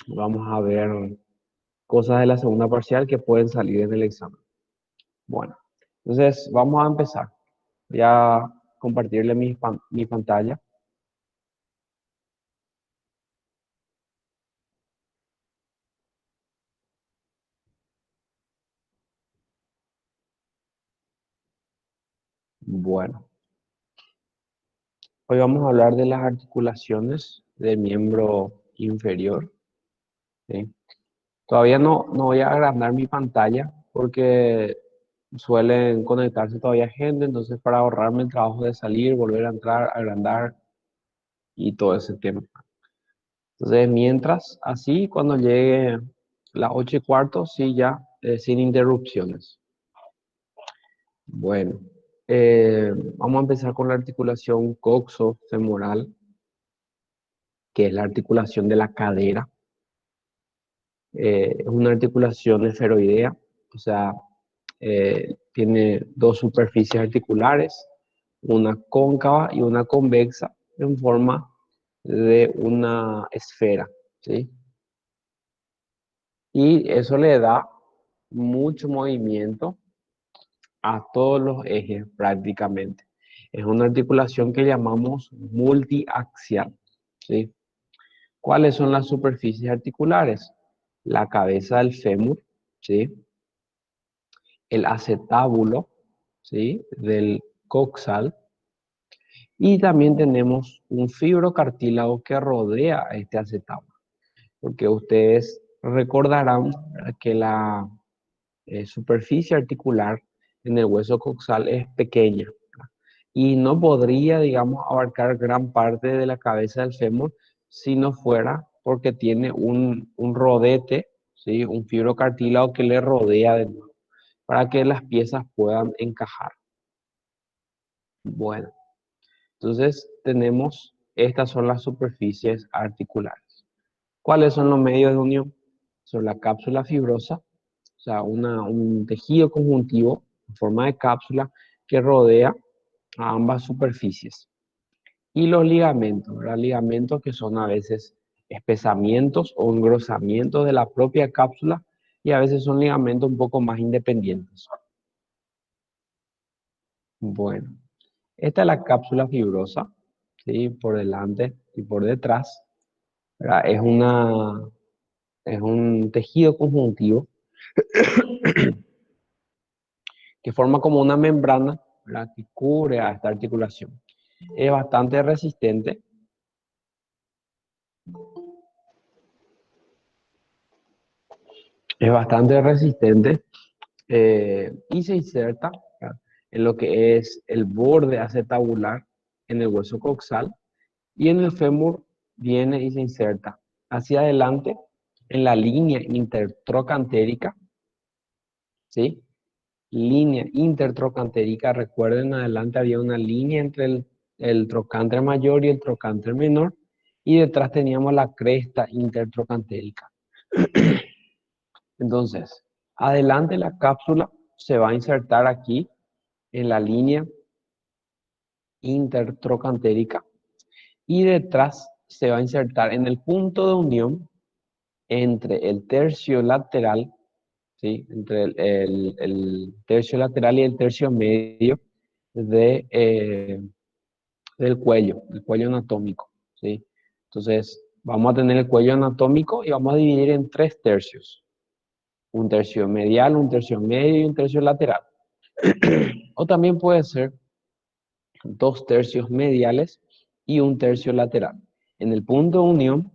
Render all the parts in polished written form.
vamos a ver cosas de la segunda parcial que pueden salir en el examen. Bueno, entonces vamos a empezar. Voy a compartirle mi pantalla. Bueno, hoy vamos a hablar de las articulaciones del miembro inferior, ¿sí? Todavía no voy a agrandar mi pantalla porque suelen conectarse todavía gente, entonces para ahorrarme el trabajo de salir, volver a entrar, agrandar y todo ese tema. Entonces, mientras, así, cuando llegue las 8:15, sí, ya, sin interrupciones. Bueno, vamos a empezar con la articulación coxo-femoral, que es la articulación de la cadera. Es una articulación esferoidea, o sea, tiene dos superficies articulares, una cóncava y una convexa, en forma de una esfera, ¿sí? Y eso le da mucho movimiento a todos los ejes prácticamente. Es una articulación que llamamos multiaxial, ¿sí? ¿Cuáles son las superficies articulares? La cabeza del fémur, ¿sí? El acetábulo, ¿sí? Del coxal. Y también tenemos un fibrocartílago que rodea a este acetábulo. Porque ustedes recordarán que la superficie articular en el hueso coxal es pequeña y no podría, digamos, abarcar gran parte de la cabeza del fémur si no fuera porque tiene un rodete, ¿sí? Un fibrocartílago que le rodea de nuevo para que las piezas puedan encajar. Bueno, entonces tenemos, estas son las superficies articulares. ¿Cuáles son los medios de unión? Son la cápsula fibrosa, o sea, un tejido conjuntivo en forma de cápsula que rodea a ambas superficies. Y los ligamentos, ¿verdad? Ligamentos que son a veces espesamientos o engrosamientos de la propia cápsula y a veces son ligamentos un poco más independientes. Bueno, esta es la cápsula fibrosa, ¿sí? Por delante y por detrás, ¿verdad? Es un tejido conjuntivo que forma como una membrana, ¿verdad? Que cubre a esta articulación. Es bastante resistente. Es bastante resistente y se inserta, ¿verdad? En lo que es el borde acetabular en el hueso coxal y en el fémur viene y se inserta hacia adelante en la línea intertrocantérica, ¿sí? Línea intertrocantérica, recuerden, adelante había una línea entre el trocánter mayor y el trocánter menor, y detrás teníamos la cresta intertrocantérica. Entonces, adelante la cápsula se va a insertar aquí en la línea intertrocantérica y detrás se va a insertar en el punto de unión entre el tercio lateral, ¿sí? Entre el tercio lateral y el tercio medio del cuello, el cuello anatómico, ¿sí? Entonces, vamos a tener el cuello anatómico y vamos a dividir en 3 tercios. Un tercio medial, un tercio medio y un tercio lateral. O también puede ser 2 tercios mediales y un tercio lateral. En el punto de unión,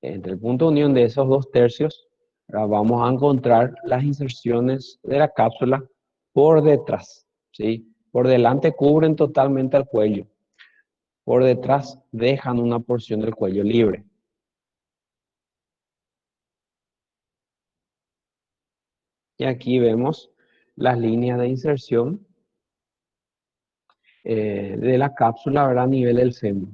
entre el punto de unión de esos 2 tercios, vamos a encontrar las inserciones de la cápsula por detrás, ¿sí? Por delante cubren totalmente el cuello. Por detrás dejan una porción del cuello libre. Y aquí vemos las líneas de inserción de la cápsula, ¿verdad? A nivel del fémur.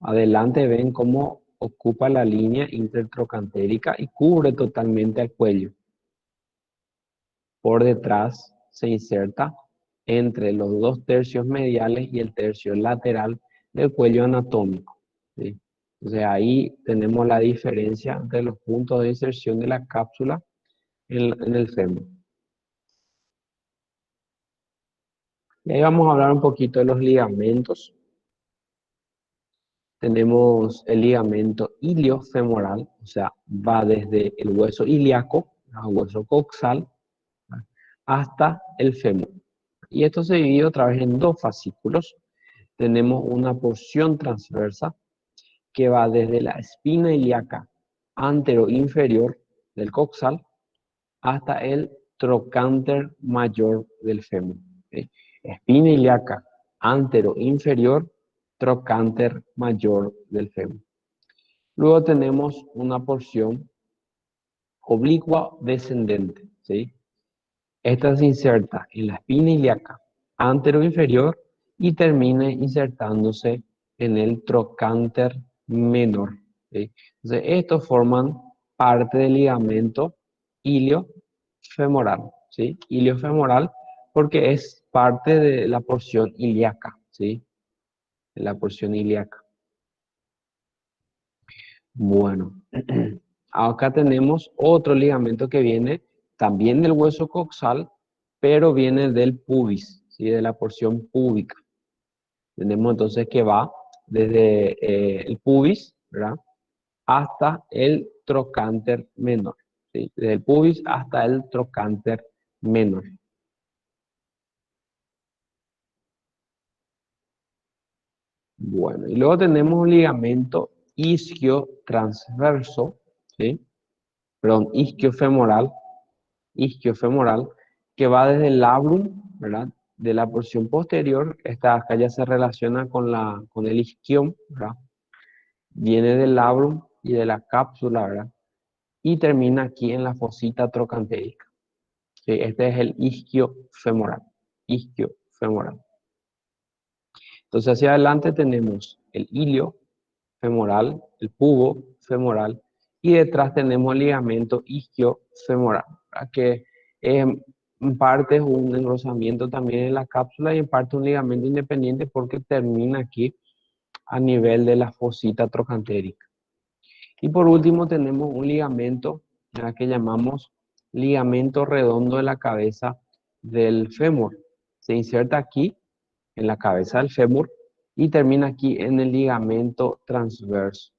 Adelante ven cómo ocupa la línea intertrocantérica y cubre totalmente el cuello. Por detrás se inserta entre los 2 tercios mediales y el tercio lateral del cuello anatómico, ¿sí? Entonces ahí tenemos la diferencia entre los puntos de inserción de la cápsula en el fémur. Y ahí vamos a hablar un poquito de los ligamentos. Tenemos el ligamento iliofemoral, o sea, va desde el hueso ilíaco, el hueso coxal, hasta el fémur. Y esto se divide otra vez en dos fascículos. Tenemos una porción transversa que va desde la espina ilíaca antero-inferior del coxal hasta el trocánter mayor del fémur. ¿Sí? Espina ilíaca antero-inferior, trocánter mayor del fémur. Luego tenemos una porción oblicua descendente, ¿sí? Esta se inserta en la espina ilíaca antero-inferior y termina insertándose en el trocánter menor, ¿sí? Entonces, estos forman parte del ligamento iliofemoral, ¿sí? Iliofemoral porque es parte de la porción ilíaca, ¿sí? De la porción ilíaca. Bueno, acá tenemos otro ligamento que viene también del hueso coxal, pero viene del pubis, ¿sí? De la porción púbica. Tenemos entonces que va desde el pubis, ¿verdad? Hasta el trocánter menor, ¿sí? Desde el pubis hasta el trocánter menor. Bueno, y luego tenemos un ligamento isquiotransverso, ¿sí? Perdón, isquiofemoral, que va desde el labrum, ¿verdad? De la porción posterior, esta acá ya se relaciona con el isquion, ¿verdad? Viene del labrum y de la cápsula, ¿verdad? Y termina aquí en la fosita trocantérica. ¿Sí? Este es el isquiofemoral. Isquiofemoral. Entonces hacia adelante tenemos el ilio femoral, el pubo femoral, y detrás tenemos el ligamento isquiofemoral, que en parte es un engrosamiento también en la cápsula y en parte un ligamento independiente porque termina aquí a nivel de la fosita trocantérica. Y por último tenemos un ligamento que llamamos ligamento redondo de la cabeza del fémur. Se inserta aquí en la cabeza del fémur y termina aquí en el ligamento transverso.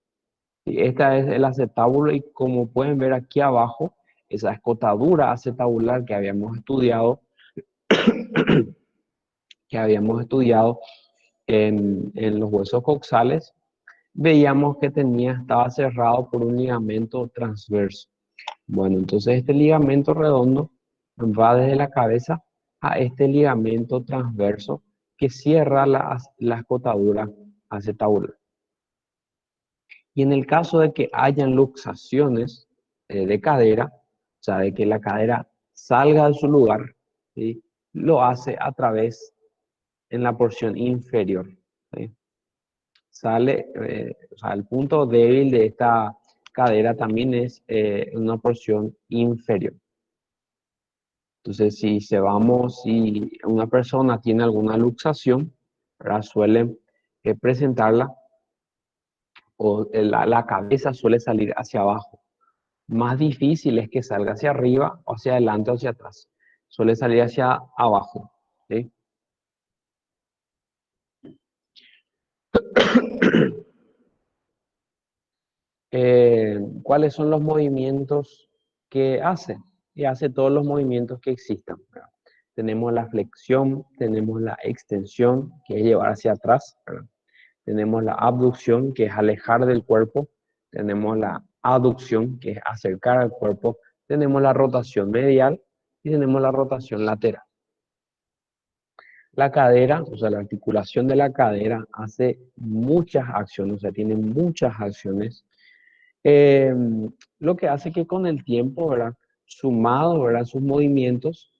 Esta es el acetábulo y como pueden ver aquí abajo, esa escotadura acetabular que habíamos estudiado en los huesos coxales, veíamos que estaba cerrado por un ligamento transverso. Bueno, entonces este ligamento redondo va desde la cabeza a este ligamento transverso que cierra la escotadura acetabular. Y en el caso de que hayan luxaciones de cadera, o sea, de que la cadera salga de su lugar, ¿sí? Lo hace a través en la porción inferior, ¿sí? Sale, o sea, el punto débil de esta cadera también es una porción inferior. Entonces, si una persona tiene alguna luxación, ¿verdad? Suelen presentarla o la cabeza suele salir hacia abajo. Más difícil es que salga hacia arriba, o hacia adelante o hacia atrás. Suele salir hacia abajo, ¿sí? ¿Cuáles son los movimientos que hace? Y hace todos los movimientos que existan, ¿verdad? Tenemos la flexión, tenemos la extensión, que es llevar hacia atrás, ¿verdad? Tenemos la abducción, que es alejar del cuerpo. Tenemos la aducción, que es acercar al cuerpo. Tenemos la rotación medial y tenemos la rotación lateral. La cadera, o sea, la articulación de la cadera hace muchas acciones, o sea, tiene muchas acciones. Eh, lo que hace que con el tiempo, ¿verdad? Sumado, ¿verdad? Sus movimientos,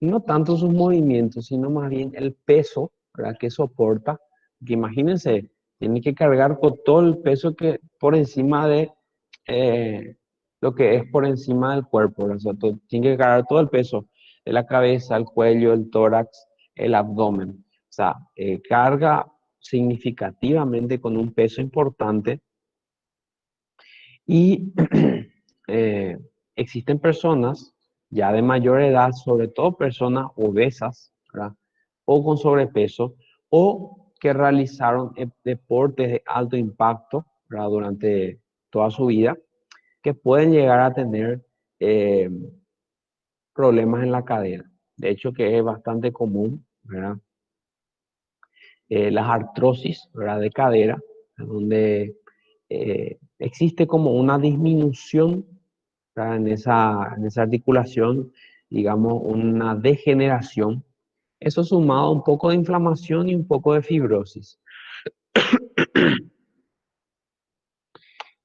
no tanto sus movimientos, sino más bien el peso, ¿verdad? Que soporta. Que imagínense, tiene que cargar con todo el peso que por encima de lo que es por encima del cuerpo, ¿verdad? O sea, tiene que cargar todo el peso de la cabeza, el cuello, el tórax, el abdomen. O sea, carga significativamente con un peso importante Y existen personas ya de mayor edad, sobre todo personas obesas, ¿verdad? O con sobrepeso, o que realizaron deportes de alto impacto, ¿verdad? Durante toda su vida, que pueden llegar a tener eh, problemas en la cadera. De hecho, que es bastante común, ¿verdad? Las artrosis, ¿verdad? De cadera, donde existe como una disminución, ¿verdad? En esa articulación, digamos, una degeneración. Eso sumado a un poco de inflamación y un poco de fibrosis,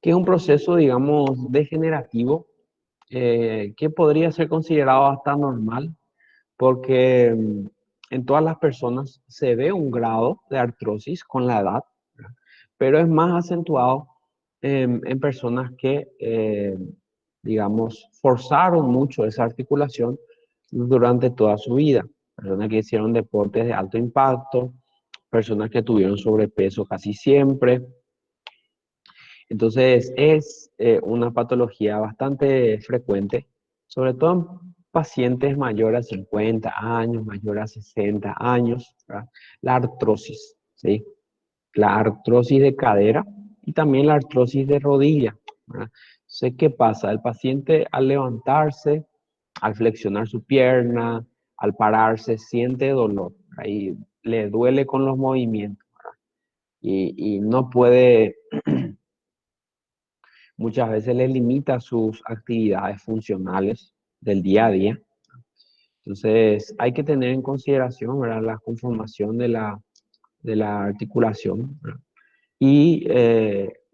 que es un proceso, digamos, degenerativo, que podría ser considerado hasta normal, porque en todas las personas se ve un grado de artrosis con la edad, ¿verdad? Pero es más acentuado en personas que, digamos, forzaron mucho esa articulación durante toda su vida. Personas que hicieron deportes de alto impacto, personas que tuvieron sobrepeso casi siempre. Entonces es una patología bastante frecuente, sobre todo en pacientes mayores a 50 años, mayores a 60 años, ¿verdad? La artrosis, ¿sí? La artrosis de cadera y también la artrosis de rodilla, ¿verdad? Entonces, ¿qué pasa? El paciente al levantarse, al flexionar su pierna, al pararse, siente dolor, ahí le duele con los movimientos, ¿verdad? Y no puede, muchas veces le limita sus actividades funcionales del día a día. Entonces, hay que tener en consideración, ¿verdad? La conformación de la articulación, ¿verdad? Y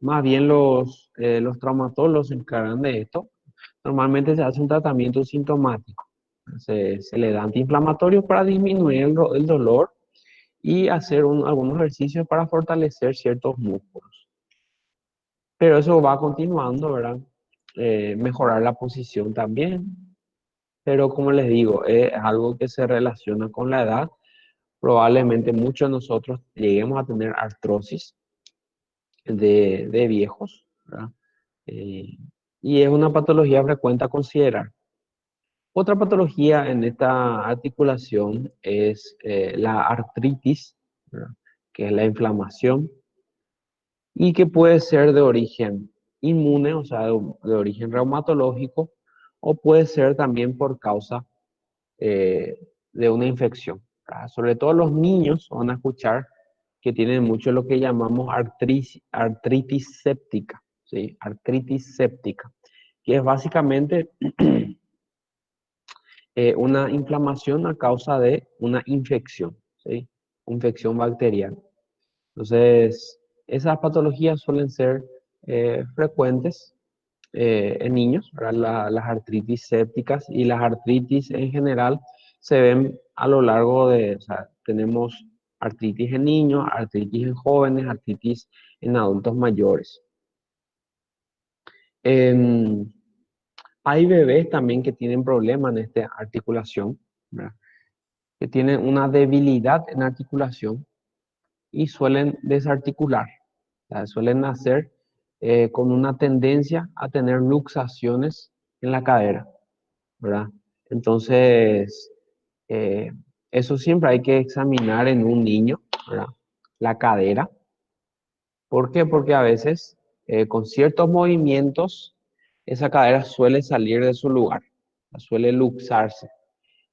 más bien los traumatólogos se encargan de esto. Normalmente se hace un tratamiento sintomático. Se le da antiinflamatorio para disminuir el dolor y hacer algunos ejercicios para fortalecer ciertos músculos. Pero eso va continuando, ¿verdad? Mejorar la posición también. Pero como les digo, es algo que se relaciona con la edad. Probablemente muchos de nosotros lleguemos a tener artrosis de viejos, ¿verdad? Eh, y es una patología frecuente a considerar. Otra patología en esta articulación es la artritis, ¿verdad? Que es la inflamación y que puede ser de origen inmune, o sea, de origen reumatológico, o puede ser también por causa de una infección, ¿verdad? Sobre todo los niños van a escuchar que tienen mucho lo que llamamos artritis séptica, ¿sí? Artritis séptica, que es básicamente una inflamación a causa de una infección, ¿sí? Infección bacteriana. Entonces, esas patologías suelen ser frecuentes en niños, ¿verdad? Las artritis sépticas y las artritis en general se ven a lo largo o sea, tenemos artritis en niños, artritis en jóvenes, artritis en adultos mayores. Em, Hay bebés también que tienen problemas en esta articulación, ¿verdad? Que tienen una debilidad en articulación y suelen desarticular, o sea, suelen nacer con una tendencia a tener luxaciones en la cadera, ¿verdad? Entonces, eh, eso siempre hay que examinar en un niño, ¿verdad? La cadera. ¿Por qué? Porque a veces con ciertos movimientos esa cadera suele salir de su lugar, suele luxarse.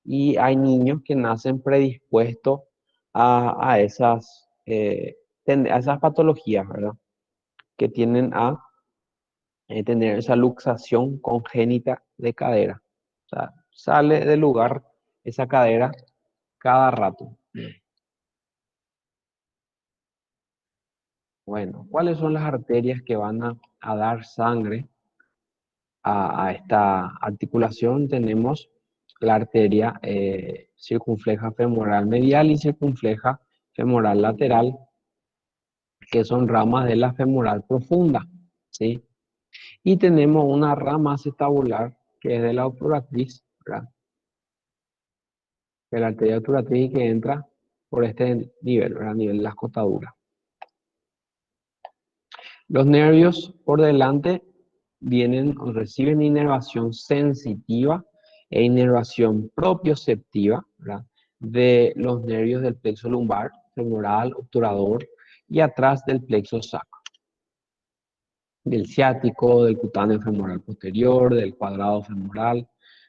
Y hay niños que nacen predispuestos a esas patologías, ¿verdad? Que tienden a tener esa luxación congénita de cadera. O sea, sale del lugar esa cadera cada rato. Bueno, ¿cuáles son las arterias que van a dar sangre a esta articulación? Tenemos la arteria circunfleja femoral medial y circunfleja femoral lateral, que son ramas de la femoral profunda, ¿sí? Y tenemos una rama acetabular, que es de la obturatriz, ¿verdad? De la arteria obturatriz que entra por este nivel, ¿verdad? A nivel de las costaduras. Los nervios por delante vienen o reciben inervación sensitiva e inervación propioceptiva, ¿verdad? De los nervios del plexo lumbar, femoral, obturador y atrás del plexo sacro, del ciático, del cutáneo femoral posterior, del cuadrado femoral,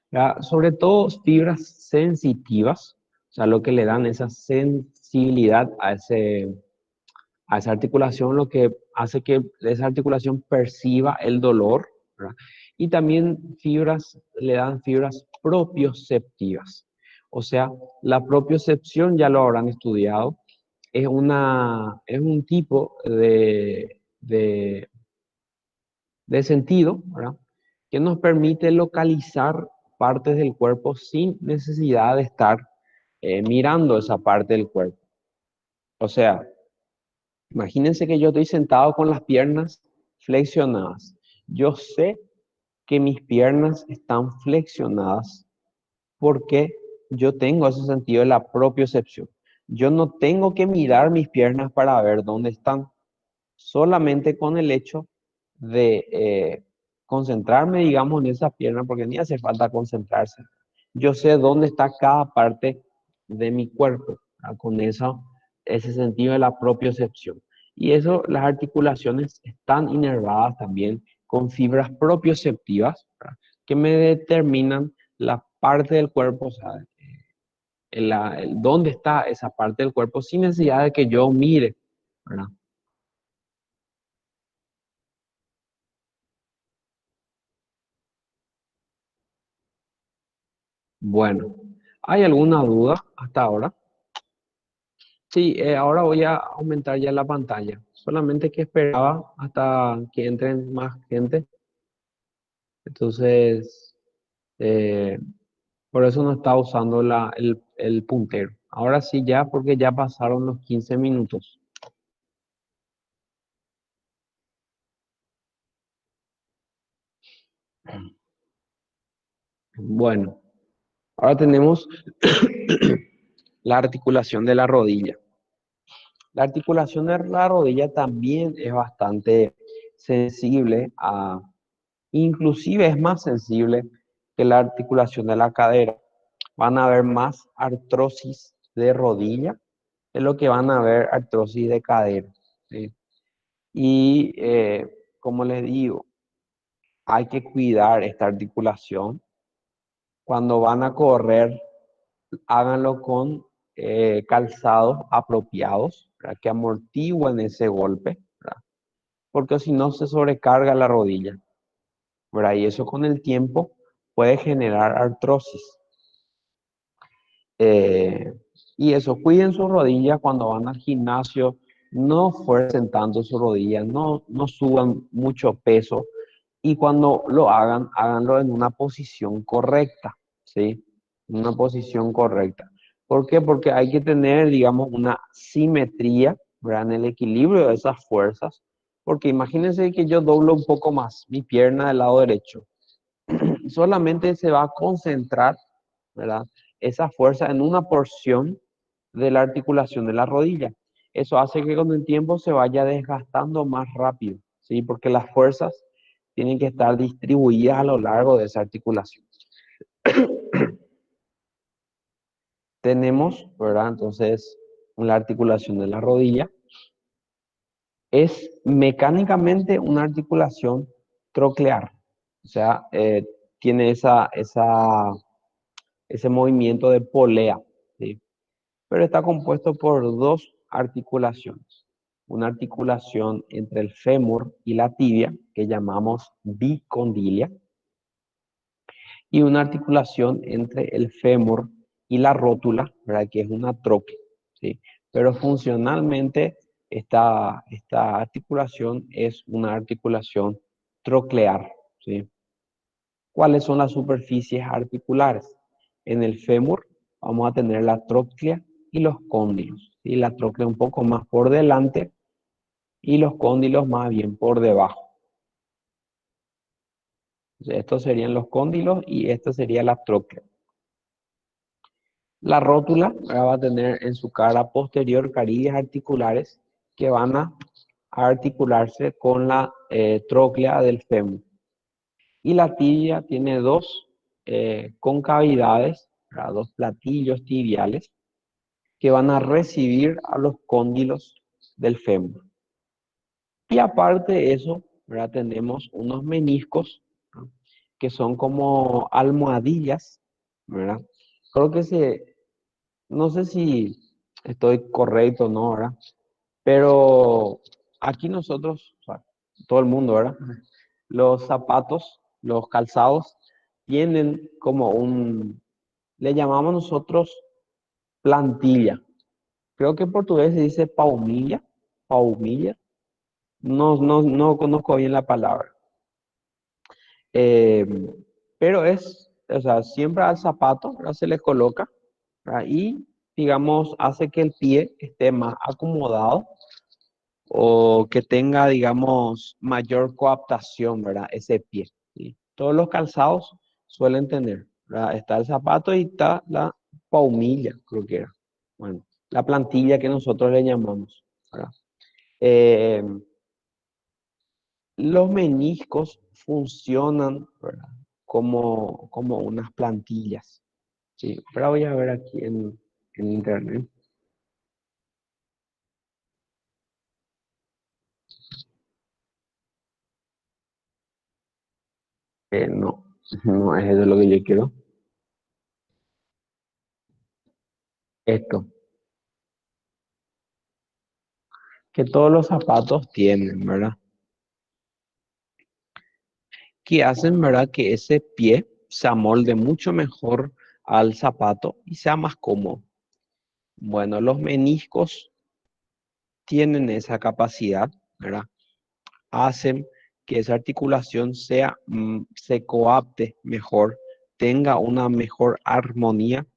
¿verdad? Sobre todo fibras sensitivas, o sea, lo que le dan esa sensibilidad a esa articulación, lo que hace que esa articulación perciba el dolor, ¿verdad? Y también fibras, le dan fibras propioceptivas. O sea, la propiocepción ya lo habrán estudiado, es un tipo de sentido, ¿verdad? Que nos permite localizar partes del cuerpo sin necesidad de estar mirando esa parte del cuerpo. O sea, imagínense que yo estoy sentado con las piernas flexionadas. Yo sé que mis piernas están flexionadas porque yo tengo ese sentido de la propiocepción. Yo no tengo que mirar mis piernas para ver dónde están. Solamente con el hecho de concentrarme, digamos, en esa pierna, porque ni hace falta concentrarse. Yo sé dónde está cada parte de mi cuerpo, ¿verdad? Con eso, ese sentido de la propiocepción. Y eso, las articulaciones están inervadas también con fibras propioceptivas, ¿verdad? Que me determinan la parte del cuerpo, o sea, dónde está esa parte del cuerpo sin necesidad de que yo mire, ¿verdad? Bueno, ¿hay alguna duda hasta ahora? Sí, ahora voy a aumentar ya la pantalla. Solamente que esperaba hasta que entren más gente. Entonces, eh, por eso no estaba usando el puntero. Ahora sí ya, porque ya pasaron los 15 minutos. Bueno, ahora tenemos la articulación de la rodilla. La articulación de la rodilla también es bastante sensible inclusive es más sensible que la articulación de la cadera. Van a haber más artrosis de rodilla de lo que van a haber artrosis de cadera, ¿sí? Y como les digo, hay que cuidar esta articulación. Cuando van a correr, háganlo con calzados apropiados, ¿verdad? Que amortigüen ese golpe, ¿verdad? Porque si no se sobrecarga la rodilla, ¿verdad? Y eso con el tiempo puede generar artrosis. Eh, y eso, cuiden sus rodillas cuando van al gimnasio, no fuercen tanto su rodilla, no suban mucho peso y cuando lo hagan, háganlo en una posición correcta, ¿sí? En una posición correcta. ¿Por qué? Porque hay que tener, digamos, una simetría, ¿verdad? En el equilibrio de esas fuerzas, porque imagínense que yo doblo un poco más mi pierna del lado derecho, solamente se va a concentrar, ¿verdad? Esa fuerza en una porción de la articulación de la rodilla. Eso hace que con el tiempo se vaya desgastando más rápido, ¿sí? Porque las fuerzas tienen que estar distribuidas a lo largo de esa articulación. Tenemos, ¿verdad? Entonces, la articulación de la rodilla es mecánicamente una articulación troclear. O sea, tiene ese movimiento de polea, ¿sí? Pero está compuesto por dos articulaciones. Una articulación entre el fémur y la tibia, que llamamos bicondilia, y una articulación entre el fémur y la rótula, ¿verdad? Que es una tróquea, ¿sí? Pero funcionalmente esta articulación es una articulación troclear, ¿sí? ¿Cuáles son las superficies articulares? En el fémur vamos a tener la tróclea y los cóndilos, ¿sí? La tróclea un poco más por delante y los cóndilos más bien por debajo. Entonces, estos serían los cóndilos y esta sería la tróclea. La rótula va a tener en su cara posterior carillas articulares que van a articularse con la tróclea del fémur. Y la tibia tiene dos concavidades, ¿verdad? Dos platillos tibiales que van a recibir a los cóndilos del fémur. Y aparte de eso, ¿verdad? Tenemos unos meniscos, ¿no? Que son como almohadillas, ¿verdad? Creo que no sé si estoy correcto o no, ¿verdad? Pero aquí nosotros, o sea, todo el mundo, ¿verdad? Los zapatos, los calzados, tienen como le llamamos nosotros plantilla. Creo que en portugués se dice paumilla, paumilla. No conozco bien la palabra. Eh, pero o sea, siempre al zapato, ¿verdad? Se le coloca, ¿verdad? Y, digamos, hace que el pie esté más acomodado o que tenga, digamos, mayor coaptación, ¿verdad? Ese pie, ¿sí? Todos los calzados suelen tener, ¿verdad? Está el zapato y está la paumilla, creo que era. Bueno, la plantilla que nosotros le llamamos, ¿verdad? Eh, los meniscos funcionan, ¿verdad? Como unas plantillas, ¿sí? Ahora voy a ver aquí en internet. No, no es eso lo que yo quiero. Esto, que todos los zapatos tienen, ¿verdad? Que hacen, ¿verdad? Que ese pie se amolde mucho mejor al zapato y sea más cómodo. Bueno, los meniscos tienen esa capacidad, ¿verdad? Hacen que esa articulación se coapte mejor, tenga una mejor armonía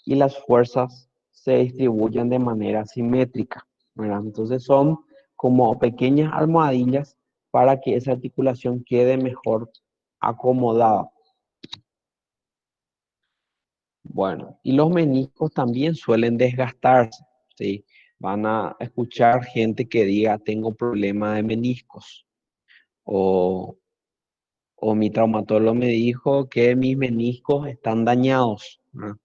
y las fuerzas se distribuyan de manera simétrica, ¿verdad? Entonces son como pequeñas almohadillas para que esa articulación quede mejor acomodada. Bueno, y los meniscos también suelen desgastarse, ¿sí? Van a escuchar gente que diga, tengo problema de meniscos, o, o mi traumatólogo me dijo que mis meniscos están dañados, ¿verdad?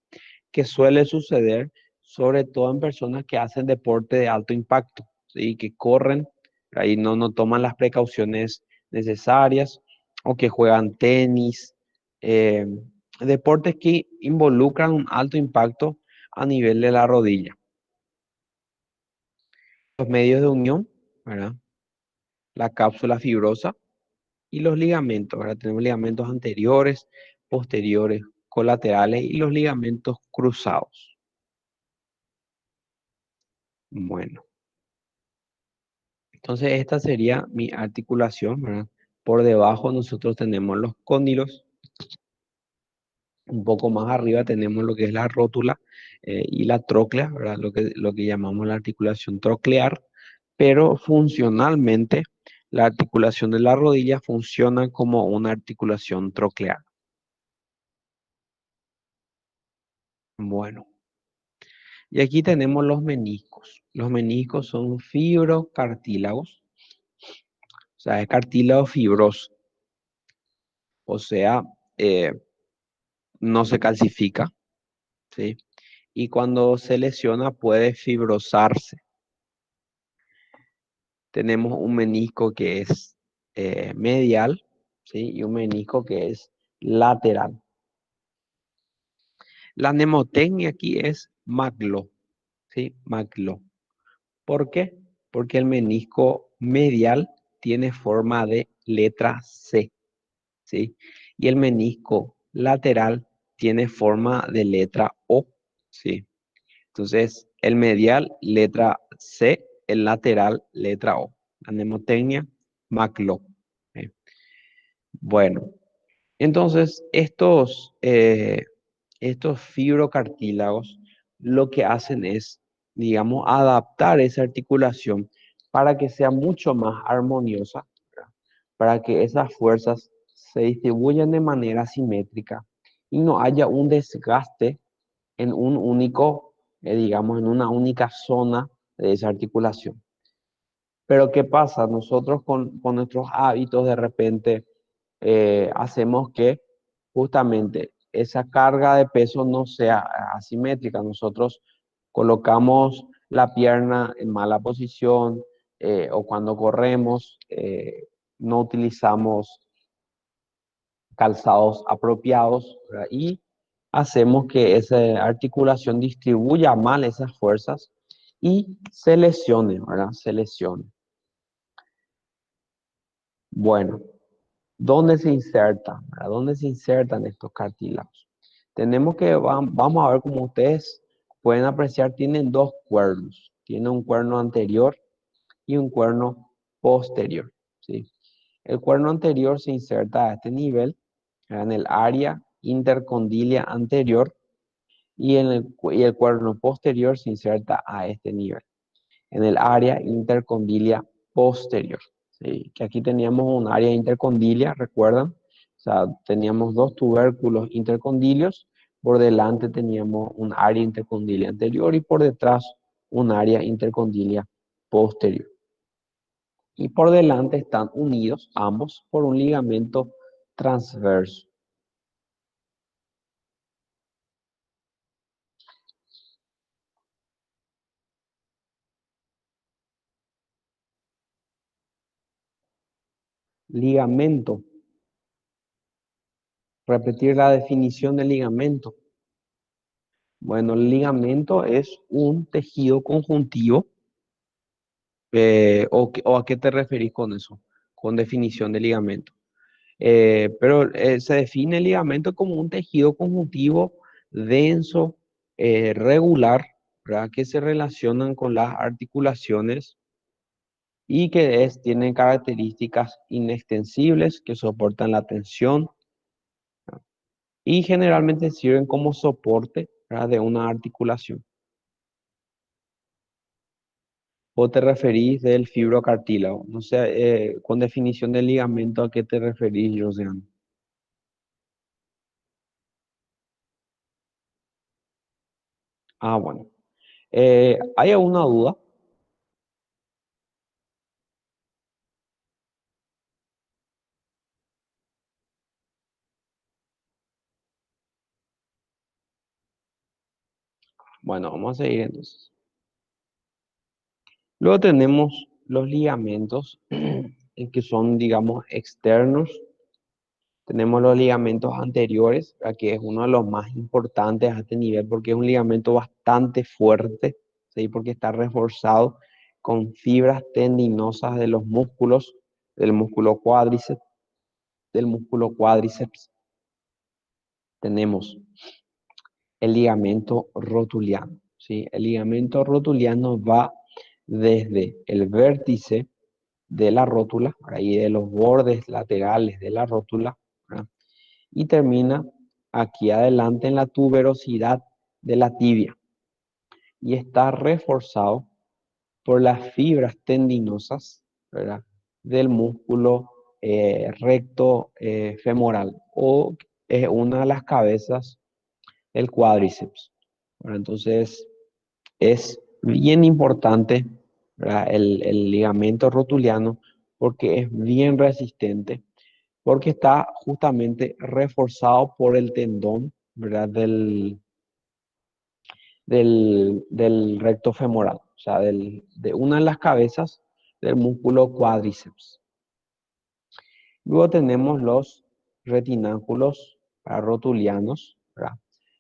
Que suele suceder sobre todo en personas que hacen deporte de alto impacto, ¿sí? Que corren, ahí no toman las precauciones necesarias, o que juegan tenis, eh, deportes que involucran un alto impacto a nivel de la rodilla. Los medios de unión, ¿verdad? La cápsula fibrosa y los ligamentos, ¿verdad? Tenemos ligamentos anteriores, posteriores, colaterales y los ligamentos cruzados. Bueno. Entonces, esta sería mi articulación, ¿verdad? Por debajo nosotros tenemos los cóndilos, un poco más arriba tenemos lo que es la rótula y la tróclea, ¿verdad? Lo que llamamos la articulación troclear, pero funcionalmente la articulación de la rodilla funciona como una articulación troclear. Bueno, y aquí tenemos los meniscos. Los meniscos son fibrocartílagos, o sea, es cartílago fibroso, o sea, eh, no se calcifica, ¿sí? Y cuando se lesiona puede fibrosarse. Tenemos un menisco que es medial, ¿sí? Y un menisco que es lateral. La mnemotecnia aquí es maglo, ¿sí? Maglo. ¿Por qué? Porque el menisco medial tiene forma de letra C, ¿sí? Y el menisco lateral tiene forma de letra O, ¿sí? Entonces, el medial, letra C, el lateral, letra O. La mnemotecnia, McLo. ¿Sí? Bueno, entonces estos fibrocartílagos lo que hacen es, digamos, adaptar esa articulación para que sea mucho más armoniosa, ¿verdad? Para que esas fuerzas se distribuyan de manera simétrica y no haya un desgaste en un único, digamos, en una única zona de esa articulación. Pero ¿qué pasa? Nosotros con nuestros hábitos de repente hacemos que justamente esa carga de peso no sea asimétrica. Nosotros colocamos la pierna en mala posición o cuando corremos no utilizamos calzados apropiados, ¿verdad? Y hacemos que esa articulación distribuya mal esas fuerzas y se lesione, ¿verdad? Se lesione. Bueno, ¿dónde se inserta? ¿Verdad? ¿Dónde se insertan estos cartílagos? Tenemos que, vamos a ver como ustedes pueden apreciar, tienen dos cuernos. Tiene un cuerno anterior y un cuerno posterior, ¿sí? El cuerno anterior se inserta a este nivel, en el área intercondilia anterior, y el cuerno posterior se inserta a este nivel, en el área intercondilia posterior. ¿Sí? Que aquí teníamos un área intercondilia, ¿recuerdan? O sea, teníamos dos tubérculos intercondilios, por delante teníamos un área intercondilia anterior y por detrás un área intercondilia posterior. Y por delante están unidos ambos por un ligamento transverso. Ligamento. Repetir la definición del ligamento. Bueno, el ligamento es un tejido conjuntivo. O a qué te referís con eso, con definición de ligamento. Pero se define el ligamento como un tejido conjuntivo denso, regular, ¿verdad? Que se relacionan con las articulaciones y que tienen características inextensibles que soportan la tensión y generalmente sirven como soporte, ¿verdad? De una articulación. ¿O te referís del fibrocartílago? No sé, con definición de ligamento, ¿a qué te referís, Josian? Ah, bueno. ¿Hay alguna duda? Bueno, vamos a seguir entonces. Luego tenemos los ligamentos, que son, digamos, externos. Tenemos los ligamentos anteriores, que es uno de los más importantes a este nivel porque es un ligamento bastante fuerte, ¿sí? Porque está reforzado con fibras tendinosas de los músculos, del músculo cuádriceps, del músculo cuádriceps. Tenemos el ligamento rotuliano, ¿sí? El ligamento rotuliano va desde el vértice de la rótula, ahí de los bordes laterales de la rótula, ¿verdad? Y termina aquí adelante en la tuberosidad de la tibia y está reforzado por las fibras tendinosas, ¿verdad? Del músculo recto femoral o una de las cabezas, el cuádriceps. Bueno, entonces es bien importante, ¿verdad? El ligamento rotuliano porque es bien resistente, porque está justamente reforzado por el tendón, ¿verdad? Del recto femoral, o sea, de una de las cabezas del músculo cuádriceps. Luego tenemos los retináculos rotulianos, ¿verdad?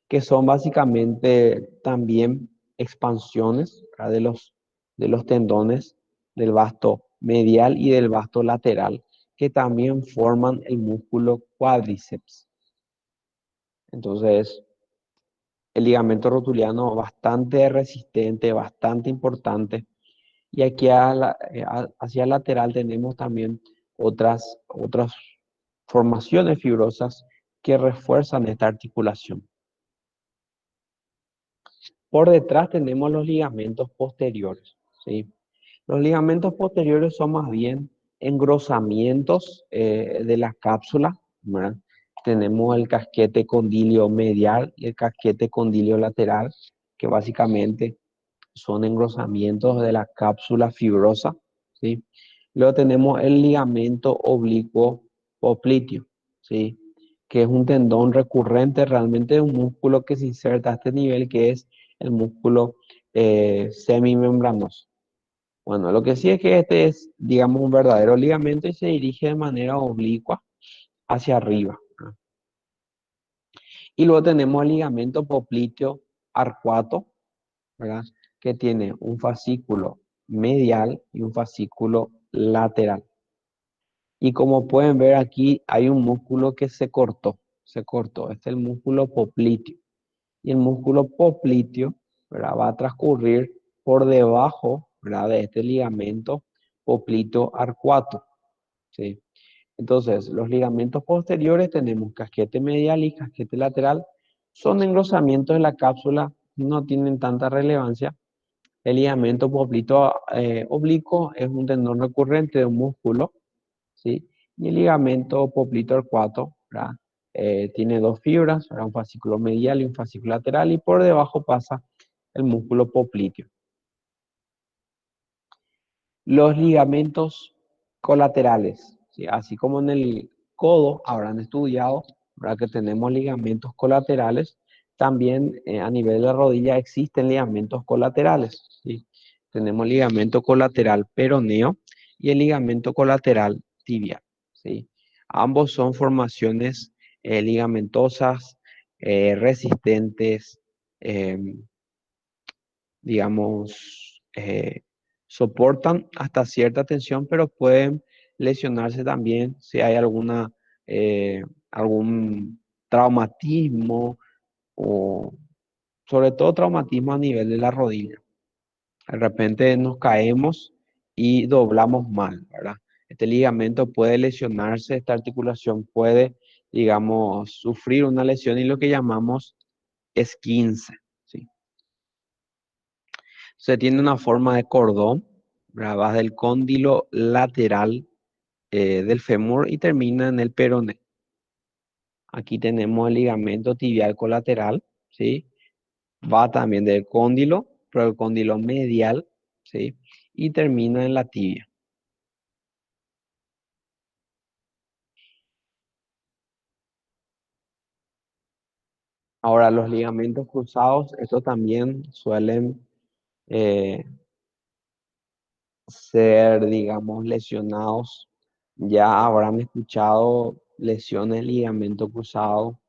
Que son básicamente también expansiones, ¿verdad? De los tendones del vasto medial y del vasto lateral, que también forman el músculo cuádriceps. Entonces, el ligamento rotuliano bastante resistente, bastante importante. Y aquí hacia el lateral tenemos también otras formaciones fibrosas que refuerzan esta articulación. Por detrás tenemos los ligamentos posteriores, ¿sí? Los ligamentos posteriores son más bien engrosamientos de la cápsula, ¿verdad? Tenemos el casquete condilio medial y el casquete condilio lateral, que básicamente son engrosamientos de la cápsula fibrosa, ¿sí? Luego tenemos el ligamento oblicuo popliteo, ¿sí? Que es un tendón recurrente, realmente un músculo que se inserta a este nivel, que es el músculo semimembranoso. Bueno, lo que sí es que este es, digamos, un verdadero ligamento y se dirige de manera oblicua hacia arriba, ¿no? Y luego tenemos el ligamento popliteo arcuato, ¿verdad? Que tiene un fascículo medial y un fascículo lateral. Y como pueden ver aquí, hay un músculo que se cortó. Este es el músculo popliteo. Y el músculo popliteo, ¿verdad? Va a transcurrir por debajo, ¿verdad? De este ligamento popliteo arcuato, ¿sí? Entonces, los ligamentos posteriores tenemos casquete medial y casquete lateral. Son engrosamientos de la cápsula, no tienen tanta relevancia. El ligamento popliteo oblicuo es un tendón recurrente de un músculo, ¿sí? Y el ligamento popliteo arcuato, ¿verdad? Tiene dos fibras, ¿verdad? Un fascículo medial y un fascículo lateral, y por debajo pasa el músculo popliteo. Los ligamentos colaterales, ¿sí? Así como en el codo habrán estudiado, ¿verdad? Que tenemos ligamentos colaterales, también a nivel de la rodilla existen ligamentos colaterales, ¿sí? Tenemos ligamento colateral peroneo y el ligamento colateral tibial, ¿sí? Ambos son formaciones ligamentosas, resistentes, em, digamos, soportan hasta cierta tensión, pero pueden lesionarse también si hay algún traumatismo o sobre todo traumatismo a nivel de la rodilla. De repente nos caemos y doblamos mal, ¿verdad? Este ligamento puede lesionarse, esta articulación puede, digamos, sufrir una lesión y lo que llamamos esguince, ¿sí? Se tiene una forma de cordón, ¿verdad? Va del cóndilo lateral del fémur y termina en el peroné. Aquí tenemos el ligamento tibial colateral, ¿sí? Va también del cóndilo, pero el cóndilo medial, ¿sí? Y termina en la tibia. Ahora, los ligamentos cruzados, estos también suelen eh, ser, digamos, lesionados. Ya habrán escuchado lesiones de ligamento cruzado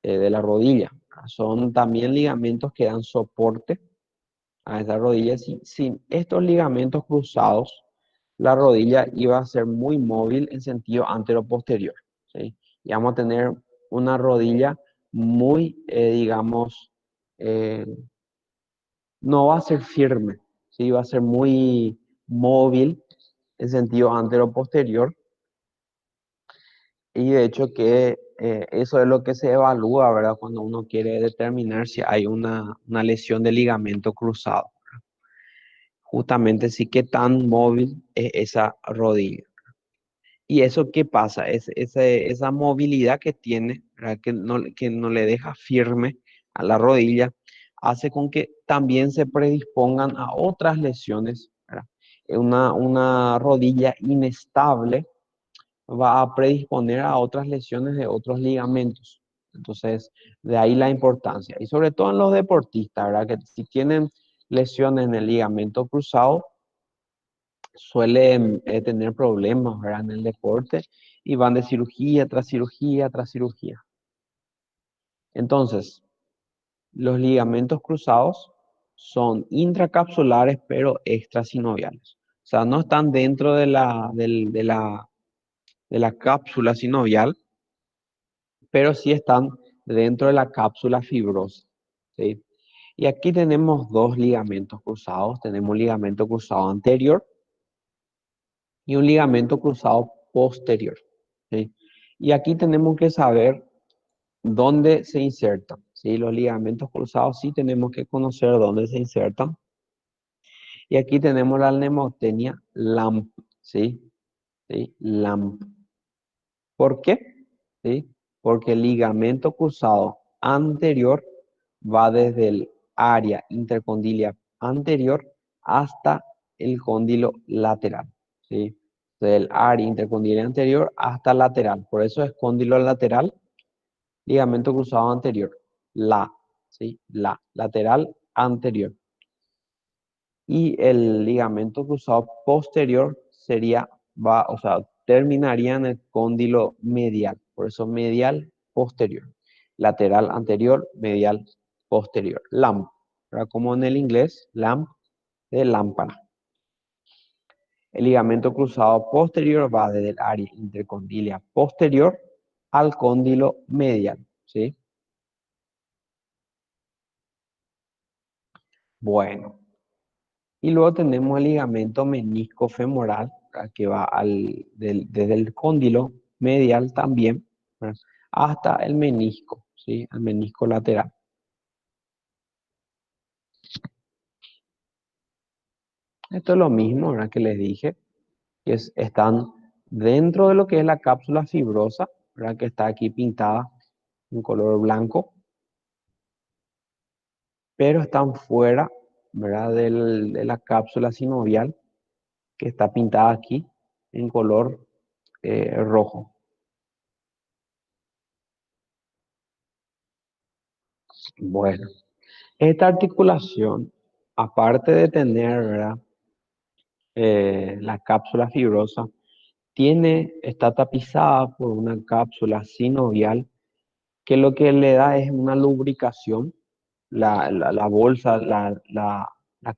de la rodilla. Son también ligamentos que dan soporte a esa rodilla. Sin estos ligamentos cruzados, la rodilla iba a ser muy móvil en sentido antero-posterior, ¿sí? Y vamos a tener una rodilla muy, digamos, eh, no va a ser firme, ¿sí? Va a ser muy móvil en sentido antero-posterior. Y de hecho que eso es lo que se evalúa, ¿verdad? Cuando uno quiere determinar si hay una lesión de ligamento cruzado. Justamente sí que tan móvil es esa rodilla. ¿Y eso qué pasa? Esa movilidad que tiene, ¿verdad? Que no le deja firme a la rodilla, hace con que también se predispongan a otras lesiones, ¿verdad? Una rodilla inestable va a predisponer a otras lesiones de otros ligamentos. Entonces, de ahí la importancia. Y sobre todo en los deportistas, ¿verdad? Que si tienen lesiones en el ligamento cruzado, suelen tener problemas, ¿verdad? En el deporte y van de cirugía tras cirugía tras cirugía. Entonces, los ligamentos cruzados son intracapsulares pero extrasinoviales. O sea, no están dentro de la cápsula sinovial, pero sí están dentro de la cápsula fibrosa, ¿sí? Y aquí tenemos dos ligamentos cruzados. Tenemos un ligamento cruzado anterior y un ligamento cruzado posterior, ¿sí? Y aquí tenemos que saber dónde se insertan, ¿sí? Los ligamentos cruzados sí tenemos que conocer dónde se insertan. Y aquí tenemos la mnemotecnia LAMP, ¿sí? ¿Sí? LAMP. ¿Por qué? ¿Sí? Porque el ligamento cruzado anterior va desde el área intercondilia anterior hasta el cóndilo lateral, ¿sí? del área intercondiliar anterior hasta lateral. Por eso es cóndilo lateral, ligamento cruzado anterior. ¿Sí? Lateral anterior. Y el ligamento cruzado posterior o sea, terminaría en el cóndilo medial. Por eso medial posterior. Lateral anterior, medial posterior. LAMP. ¿Verdad? Como en el inglés, LAMP de lámpara. El ligamento cruzado posterior va desde el área intercondilia posterior al cóndilo medial, ¿sí? Bueno, y luego tenemos el ligamento menisco femoral, ¿verdad? Que va desde el cóndilo medial también, ¿verdad? Hasta el menisco, ¿sí? El menisco lateral. Esto es lo mismo, ¿verdad? Que les dije, están dentro de lo que es la cápsula fibrosa, ¿verdad? Que está aquí pintada en color blanco, pero están fuera, ¿verdad? De la cápsula sinovial que está pintada aquí en color rojo. Bueno, esta articulación, aparte de tener, ¿verdad? La cápsula fibrosa, está tapizada por una cápsula sinovial que lo que le da es una lubricación. La bolsa, la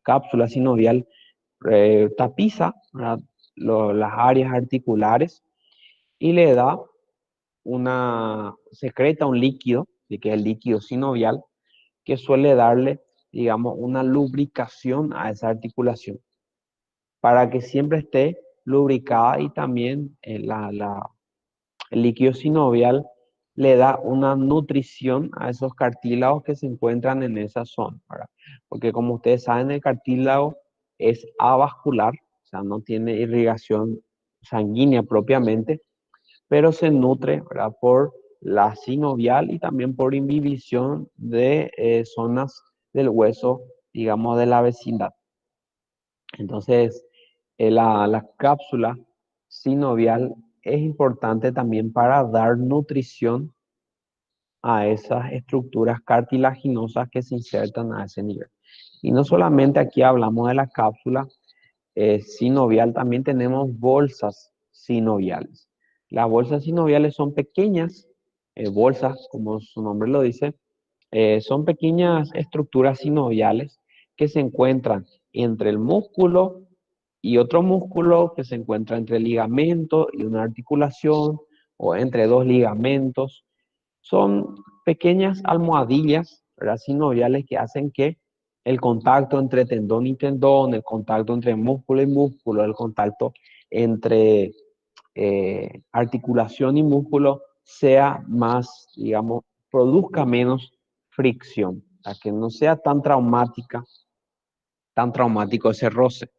cápsula sinovial tapiza, ¿verdad? Las áreas articulares y le da secreta un líquido, ¿sí? Que es el líquido sinovial, que suele darle, digamos, una lubricación a esa articulación para que siempre esté lubricada y también el líquido sinovial le da una nutrición a esos cartílagos que se encuentran en esa zona, ¿verdad? Porque como ustedes saben, el cartílago es avascular, o sea, no tiene irrigación sanguínea propiamente, pero se nutre, ¿verdad? Por la sinovial y también por inhibición de zonas del hueso, digamos, de la vecindad. Entonces, la cápsula sinovial es importante también para dar nutrición a esas estructuras cartilaginosas que se insertan a ese nivel. Y no solamente aquí hablamos de la cápsula sinovial, también tenemos bolsas sinoviales. Las bolsas sinoviales son pequeñas bolsas, como su nombre lo dice, son pequeñas estructuras sinoviales que se encuentran entre el músculo y otro músculo que se encuentra entre el ligamento y una articulación o entre dos ligamentos. Son pequeñas almohadillas, ¿verdad? Sinoviales que hacen que el contacto entre tendón y tendón, el contacto entre músculo y músculo, el contacto entre articulación y músculo sea más, digamos, produzca menos fricción, para que no sea tan traumático ese roce.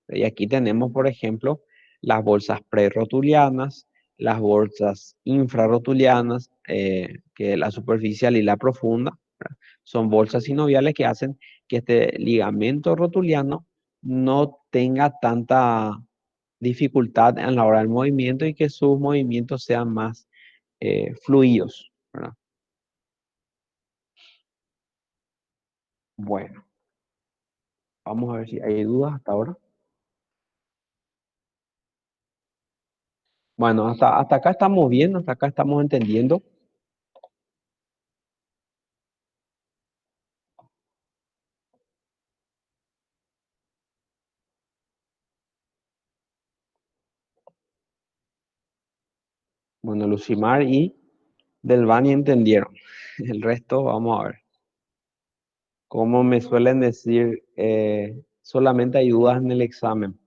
Y aquí tenemos, por ejemplo, las bolsas prerotulianas, las bolsas infrarrotulianas, que la superficial y la profunda, ¿verdad? Son bolsas sinoviales que hacen que este ligamento rotuliano no tenga tanta dificultad en la hora del movimiento y que sus movimientos sean más fluidos, ¿verdad? Bueno, vamos a ver si hay dudas hasta ahora. Bueno, hasta acá estamos bien, hasta acá estamos entendiendo. Bueno, Lucimar y Delvani entendieron. El resto, vamos a ver. Como me suelen decir, solamente hay dudas en el examen.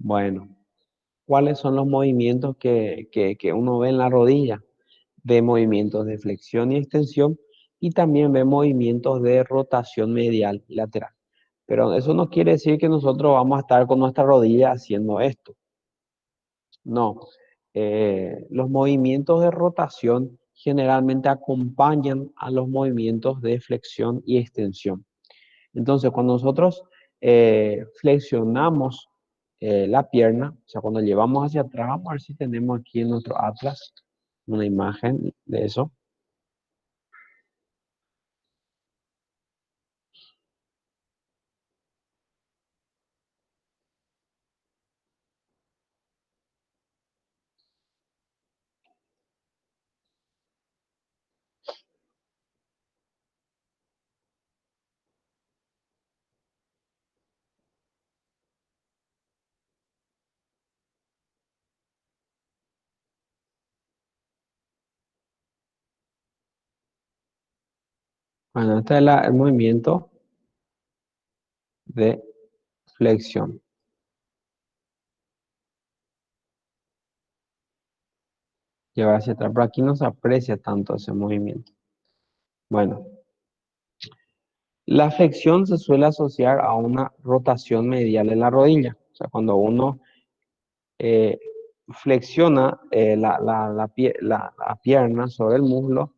Bueno, ¿cuáles son los movimientos que uno ve en la rodilla? Ve movimientos de flexión y extensión y también ve movimientos de rotación medial y lateral. Pero eso no quiere decir que nosotros vamos a estar con nuestra rodilla haciendo esto. No. Los movimientos de rotación generalmente acompañan a los movimientos de flexión y extensión. Entonces, cuando nosotros flexionamos la pierna, o sea, cuando llevamos hacia atrás, vamos a ver si tenemos aquí en nuestro atlas una imagen de eso. Bueno, este es el movimiento de flexión. Llevar hacia atrás, pero aquí no se aprecia tanto ese movimiento. Bueno, la flexión se suele asociar a una rotación medial en la rodilla. O sea, cuando uno eh, flexiona la pierna sobre el muslo,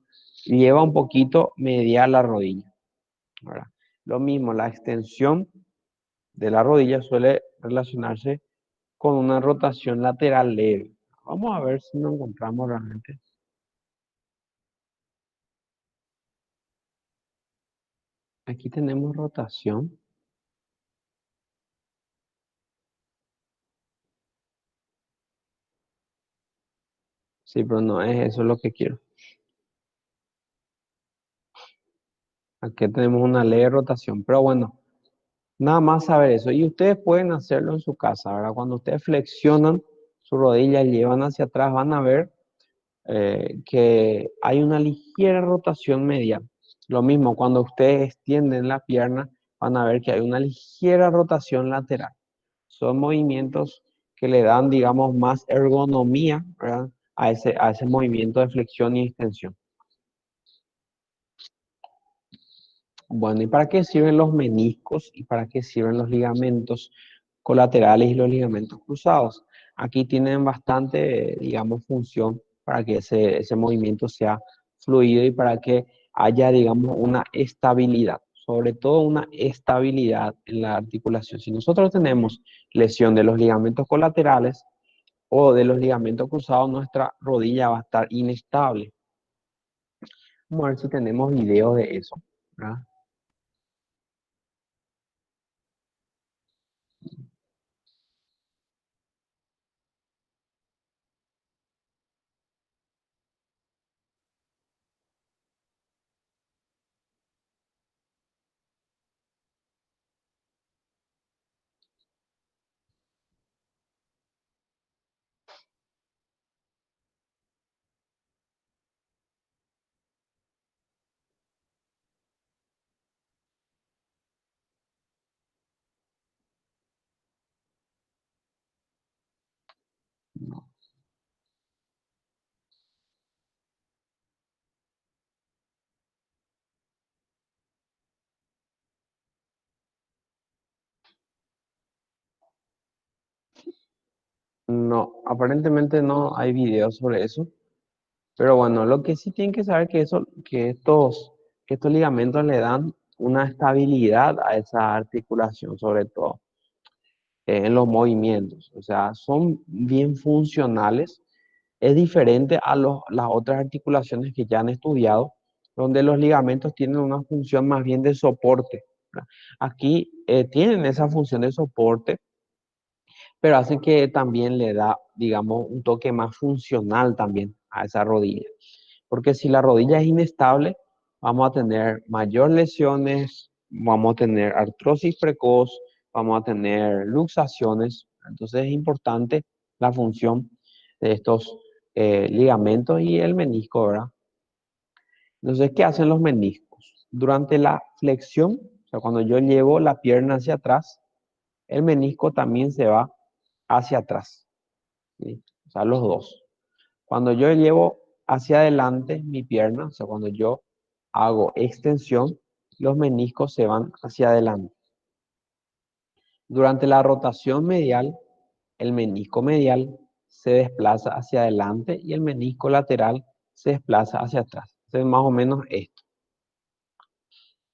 lleva un poquito medial la rodilla, ¿verdad? Lo mismo, la extensión de la rodilla suele relacionarse con una rotación lateral leve. Vamos a ver si nos encontramos realmente. Aquí tenemos rotación. Sí, pero no es eso lo que quiero. Aquí tenemos una leve rotación, pero bueno, nada más saber eso. Y ustedes pueden hacerlo en su casa, ¿verdad? Cuando ustedes flexionan su rodilla y llevan hacia atrás, van a ver que hay una ligera rotación medial. Lo mismo, cuando ustedes extienden la pierna, van a ver que hay una ligera rotación lateral. Son movimientos que le dan, digamos, más ergonomía, ¿verdad? A ese movimiento de flexión y extensión. Bueno, ¿y para qué sirven los meniscos y para qué sirven los ligamentos colaterales y los ligamentos cruzados? Aquí tienen bastante, digamos, función para que ese movimiento sea fluido y para que haya, digamos, una estabilidad, sobre todo una estabilidad en la articulación. Si nosotros tenemos lesión de los ligamentos colaterales o de los ligamentos cruzados, nuestra rodilla va a estar inestable. Vamos a ver si tenemos videos de eso, ¿verdad? No, aparentemente no hay videos sobre eso, pero bueno, lo que sí tienen que saber que estos ligamentos le dan una estabilidad a esa articulación, sobre todo en los movimientos, o sea, son bien funcionales. Es diferente a las otras articulaciones que ya han estudiado, donde los ligamentos tienen una función más bien de soporte, ¿verdad? Aquí tienen esa función de soporte, pero hace que también le da, digamos, un toque más funcional también a esa rodilla. Porque si la rodilla es inestable, vamos a tener mayor lesiones, vamos a tener artrosis precoz, vamos a tener luxaciones. Entonces es importante la función de estos ligamentos y el menisco, ¿verdad? Entonces, ¿qué hacen los meniscos? Durante la flexión, o sea, cuando yo llevo la pierna hacia atrás, el menisco también se va hacia atrás, ¿sí? O sea, los dos. Cuando yo llevo hacia adelante mi pierna, o sea, cuando yo hago extensión, los meniscos se van hacia adelante. Durante la rotación medial, el menisco medial se desplaza hacia adelante y el menisco lateral se desplaza hacia atrás. Entonces, más o menos esto.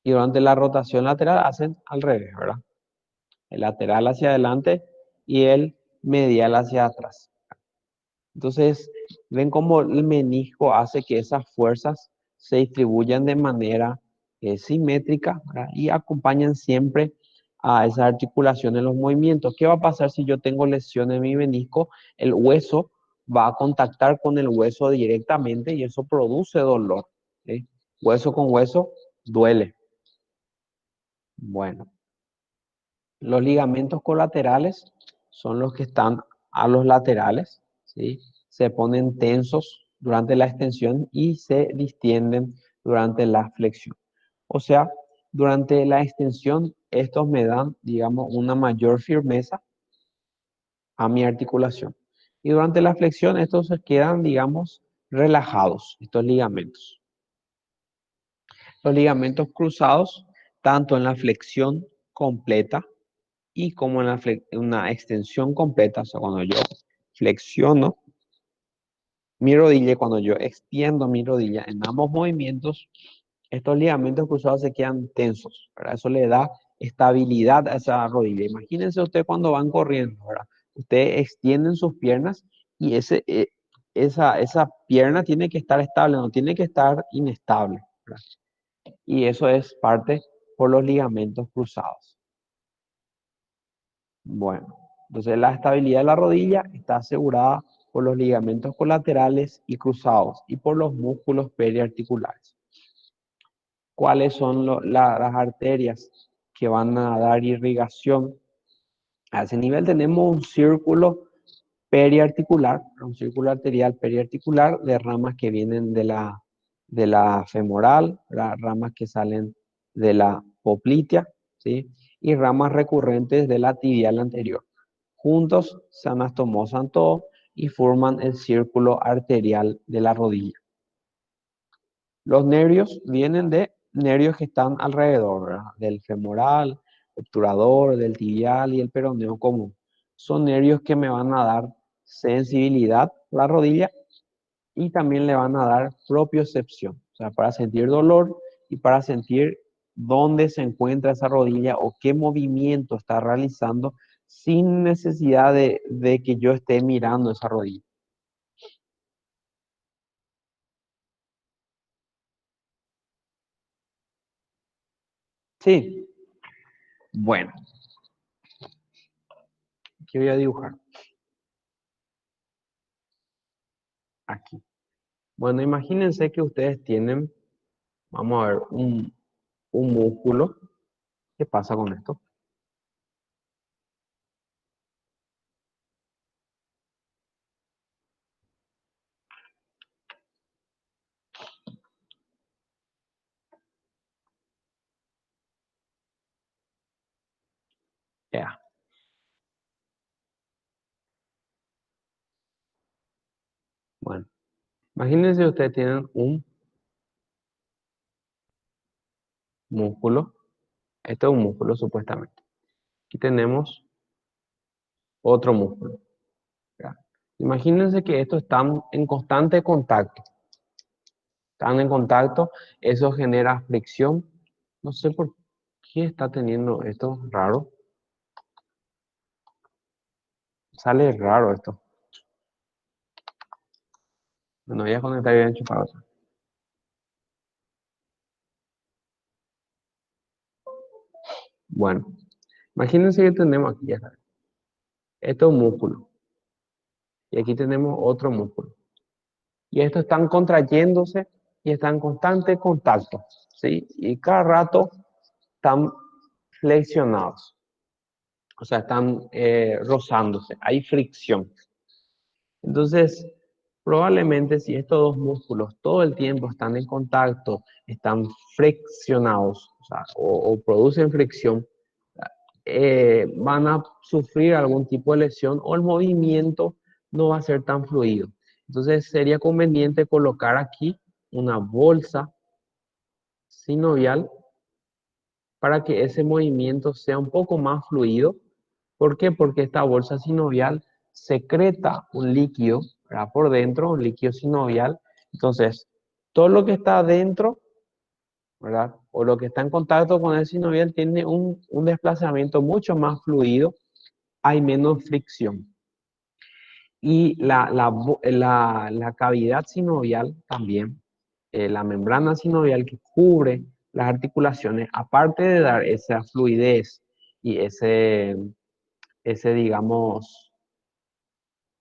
Y durante la rotación lateral hacen al revés, ¿verdad? el lateral hacia adelante y el medial hacia atrás. Entonces, ven cómo el menisco hace que esas fuerzas se distribuyan de manera simétrica, ¿verdad? Y acompañan siempre a esa articulación en los movimientos. ¿Qué va a pasar si yo tengo lesión en mi menisco? El hueso va a contactar con el hueso directamente y eso produce dolor, ¿sí? Hueso con hueso duele. Bueno, los ligamentos colaterales son los que están a los laterales, ¿sí? Se ponen tensos durante la extensión y se distienden durante la flexión. O sea, durante la extensión, estos me dan, digamos, una mayor firmeza a mi articulación. Y durante la flexión, estos se quedan, digamos, relajados, estos ligamentos. Los ligamentos cruzados, tanto en la flexión completa y como en una extensión completa, o sea, cuando yo flexiono mi rodilla y cuando yo extiendo mi rodilla en ambos movimientos, estos ligamentos cruzados se quedan tensos, ¿verdad? Eso le da estabilidad a esa rodilla. Imagínense usted cuando van corriendo, ¿verdad? Ustedes extienden sus piernas y esa pierna tiene que estar estable, no tiene que estar inestable, ¿verdad? Y eso es parte por los ligamentos cruzados. Bueno, entonces la estabilidad de la rodilla está asegurada por los ligamentos colaterales y cruzados y por los músculos periarticulares. ¿Cuáles son las arterias que van a dar irrigación? A ese nivel tenemos un círculo periarticular, un círculo arterial periarticular de ramas que vienen de la femoral, ramas que salen de la poplitea, ¿sí? Y ramas recurrentes de la tibial anterior. Juntos se anastomosan todos y forman el círculo arterial de la rodilla. Los nervios vienen de nervios que están alrededor, ¿verdad? Del femoral, obturador, del tibial y el peroneo común. Son nervios que me van a dar sensibilidad a la rodilla y también le van a dar propiocepción, o sea, para sentir dolor y para sentir dónde se encuentra esa rodilla o qué movimiento está realizando sin necesidad de que yo esté mirando esa rodilla. Sí, bueno, aquí voy a dibujar, aquí. Bueno, imagínense que ustedes tienen, vamos a ver, un músculo. ¿Qué pasa con esto? Ya, bueno. Imagínense que ustedes tienen un músculo. Esto es un músculo supuestamente. Aquí tenemos otro músculo. ¿Ya? Imagínense que estos están en constante contacto. Están en contacto, eso genera fricción. No sé por qué está teniendo esto raro. Sale raro esto. Bueno, voy a conectar bien enchufado. Bueno, imagínense que tenemos aquí, ya saben, esto es un músculo. Y aquí tenemos otro músculo. Y estos están contrayéndose y están en constante contacto, ¿sí? Y cada rato están flexionados, o sea, están rozándose, hay fricción. Entonces, probablemente si estos dos músculos todo el tiempo están en contacto, están friccionados, o sea, o producen fricción, van a sufrir algún tipo de lesión o el movimiento no va a ser tan fluido. Entonces sería conveniente colocar aquí una bolsa sinovial para que ese movimiento sea un poco más fluido. ¿Por qué? Porque esta bolsa sinovial secreta un líquido, ¿verdad? Por dentro, un líquido sinovial. Entonces, todo lo que está adentro, ¿verdad? o lo que está en contacto con el sinovial tiene un desplazamiento mucho más fluido, hay menos fricción. Y la cavidad sinovial también, la membrana sinovial que cubre las articulaciones, aparte de dar esa fluidez y digamos,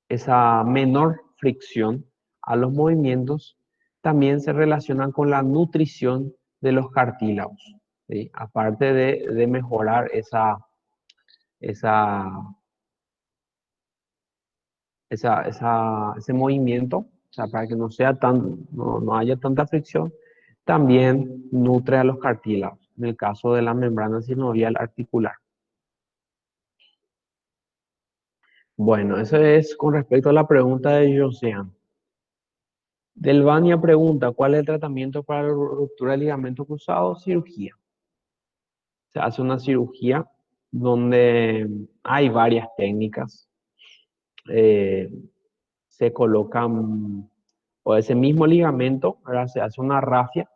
esa menor fricción a los movimientos, también se relacionan con la nutrición de los cartílagos, ¿sí? Aparte de mejorar esa, ese movimiento, o sea, para que no sea no haya tanta fricción, también nutre a los cartílagos, en el caso de la membrana sinovial articular. Bueno, eso es con respecto a la pregunta de Josean. Delvania pregunta, ¿cuál es el tratamiento para la ruptura del ligamento cruzado? Cirugía. Se hace una cirugía donde hay varias técnicas. Eh, Se colocan, o ese mismo ligamento, ¿verdad? Se hace una rafia,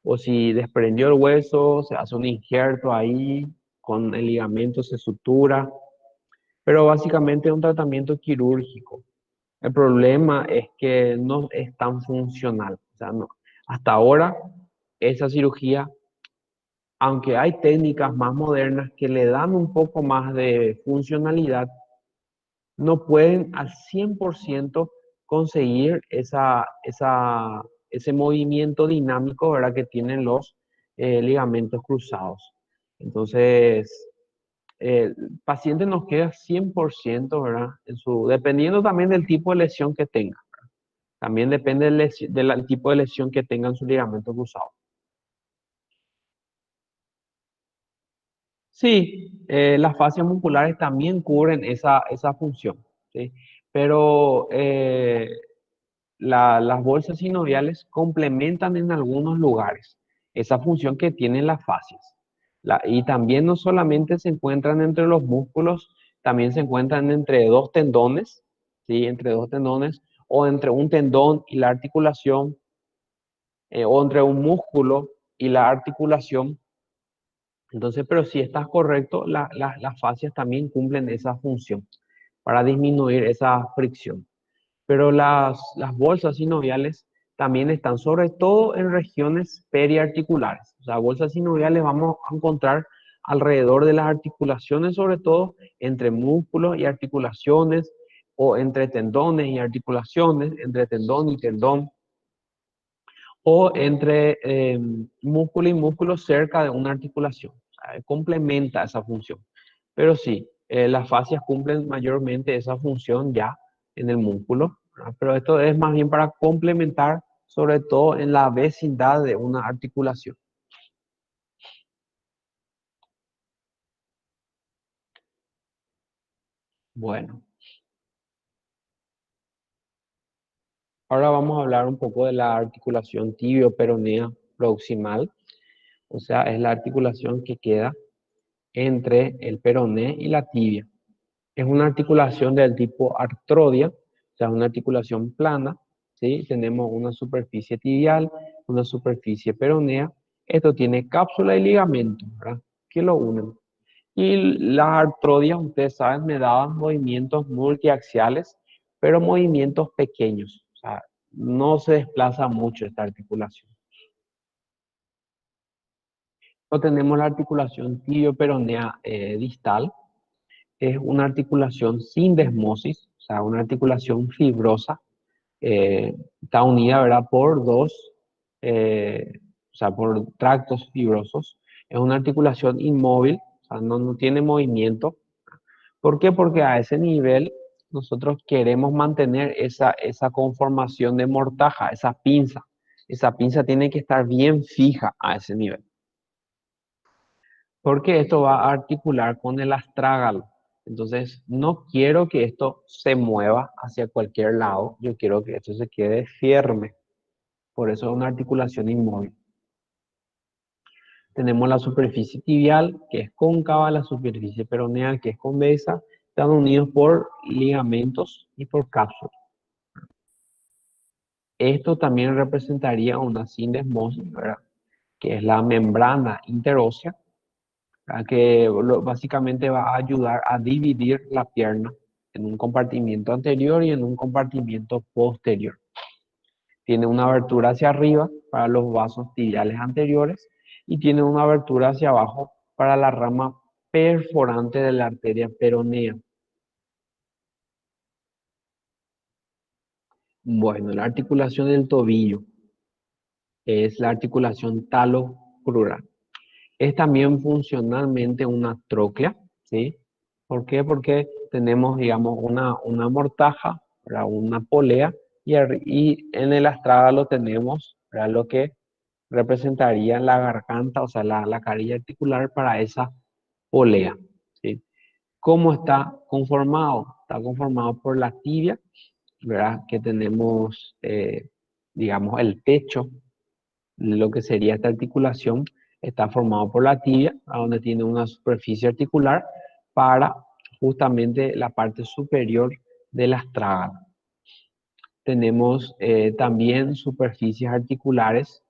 o si desprendió el hueso, se hace un injerto ahí, con el ligamento se sutura, pero básicamente es un tratamiento quirúrgico. El problema es que no es tan funcional. O sea, no. Hasta ahora, esa cirugía, aunque hay técnicas más modernas que le dan un poco más de funcionalidad, no pueden al 100% conseguir ese movimiento dinámico, ¿verdad? Que tienen los ligamentos cruzados. Entonces, el paciente nos queda 100%, ¿verdad? Dependiendo también del tipo de lesión que tenga. También depende del tipo de lesión que tenga en su ligamento cruzado. Sí, las fascias musculares también cubren esa función, ¿sí? Pero las bolsas sinoviales complementan en algunos lugares esa función que tienen las fascias. Y también no solamente se encuentran entre los músculos, también se encuentran entre dos tendones, ¿sí? Entre dos tendones, o entre un tendón y la articulación, o entre un músculo y la articulación. Entonces, pero si estás correcto, las fascias también cumplen esa función para disminuir esa fricción. Pero las bolsas sinoviales también están sobre todo en regiones periarticulares. O sea, bolsas sinoviales vamos a encontrar alrededor de las articulaciones, sobre todo entre músculos y articulaciones, o entre tendones y articulaciones, entre tendón y tendón, o entre músculo y músculo cerca de una articulación. O sea, complementa esa función. Pero sí, las fascias cumplen mayormente esa función ya en el músculo, ¿verdad? Pero esto es más bien para complementar, sobre todo en la vecindad de una articulación. Bueno, ahora vamos a hablar un poco de la articulación tibio-peronea proximal. O sea, es la articulación que queda entre el peroné y la tibia. Es una articulación del tipo artrodia, o sea, una articulación plana, ¿sí? Tenemos una superficie tibial, una superficie peronea. Esto tiene cápsula y ligamento, ¿verdad? Que lo unen. Y las artrodias, ustedes saben, me daban movimientos multiaxiales, pero movimientos pequeños. O sea, no se desplaza mucho esta articulación. Luego tenemos la articulación tibio-peronea distal. Es una articulación sin desmosis, o sea, una articulación fibrosa. Está unida, ¿verdad? Por o sea, por tractos fibrosos. Es una articulación inmóvil, o sea, no tiene movimiento. ¿Por qué? Porque a ese nivel nosotros queremos mantener esa conformación de mortaja, esa pinza. Esa pinza tiene que estar bien fija a ese nivel. Porque esto va a articular con el astrágalo. Entonces, no quiero que esto se mueva hacia cualquier lado, yo quiero que esto se quede firme. Por eso es una articulación inmóvil. Tenemos la superficie tibial, que es cóncava, la superficie peroneal, que es convexa, están unidos por ligamentos y por cápsulas. Esto también representaría una sindesmosis, ¿verdad? que es la membrana interósea, que básicamente va a ayudar a dividir la pierna en un compartimiento anterior y en un compartimiento posterior. Tiene una abertura hacia arriba para los vasos tibiales anteriores y tiene una abertura hacia abajo para la rama perforante de la arteria peronea. Bueno, la articulación del tobillo es la articulación talocrural. Es también funcionalmente una tróclea, ¿sí? ¿Por qué? Porque tenemos, digamos, una mortaja, ¿verdad? Una polea, y en el astrágalo tenemos, ¿verdad? Lo que representaría la garganta, o sea, la carilla articular para esa polea, ¿sí? ¿Cómo está conformado? Está conformado por la tibia, ¿verdad? Que tenemos, digamos, el techo, lo que sería esta articulación, está formado por la tibia, donde tiene una superficie articular para justamente la parte superior del astrágalo. Tenemos también superficies articulares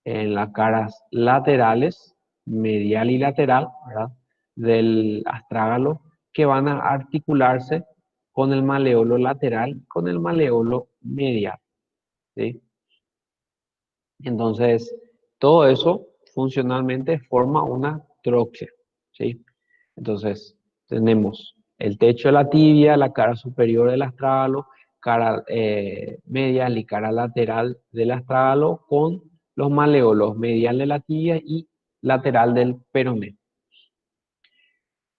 en las caras laterales, medial y lateral, ¿verdad? Del astrágalo, que van a articularse con el maleolo lateral, con el maleolo medial, ¿sí? Entonces, todo eso funcionalmente forma una troxia, ¿sí? Entonces, tenemos el techo de la tibia, la cara superior del astrágalo, cara medial y cara lateral del astrágalo con los maleolos medial de la tibia y lateral del peroné.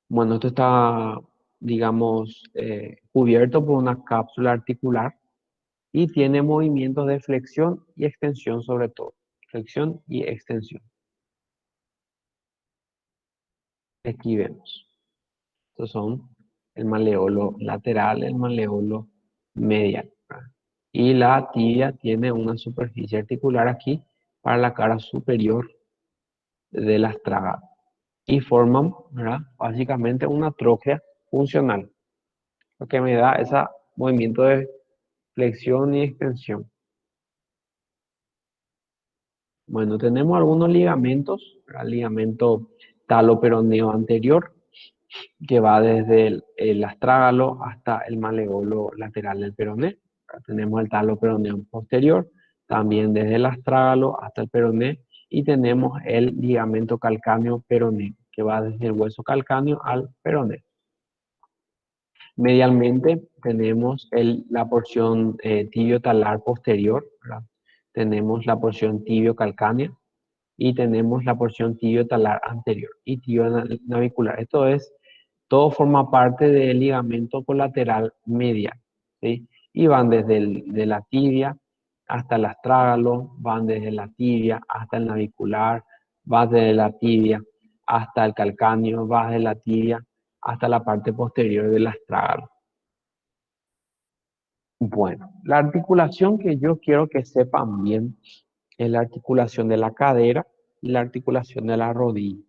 Bueno, esto está, digamos, cubierto por una cápsula articular y tiene movimientos de flexión y extensión sobre todo. Flexión y extensión. Aquí vemos. Estos son el maleolo lateral, el maleolo medial. Y la tibia tiene una superficie articular aquí para la cara superior del astrágalo. Y forman, ¿verdad? Básicamente una tróquea funcional, lo que me da ese movimiento de flexión y extensión. Bueno, tenemos algunos ligamentos, el ligamento taloperoneo anterior, que va desde el astrágalo hasta el maleolo lateral del peroné. Tenemos el taloperoneo posterior, también desde el astrágalo hasta el peroné, y tenemos el ligamento calcáneo peroneo, que va desde el hueso calcáneo al peroné. Medialmente tenemos la porción tibio-talar posterior, ¿verdad? Tenemos la porción tibio-calcánea y tenemos la porción tibio-talar anterior y tibio-navicular. Todo forma parte del ligamento colateral medial, ¿sí? Y van desde de la tibia hasta el astrágalo, van desde la tibia hasta el navicular, va desde la tibia hasta el calcáneo, va desde la tibia hasta la parte posterior del astrágalo. Bueno, la articulación que yo quiero que sepan bien es la articulación de la cadera y la articulación de la rodilla.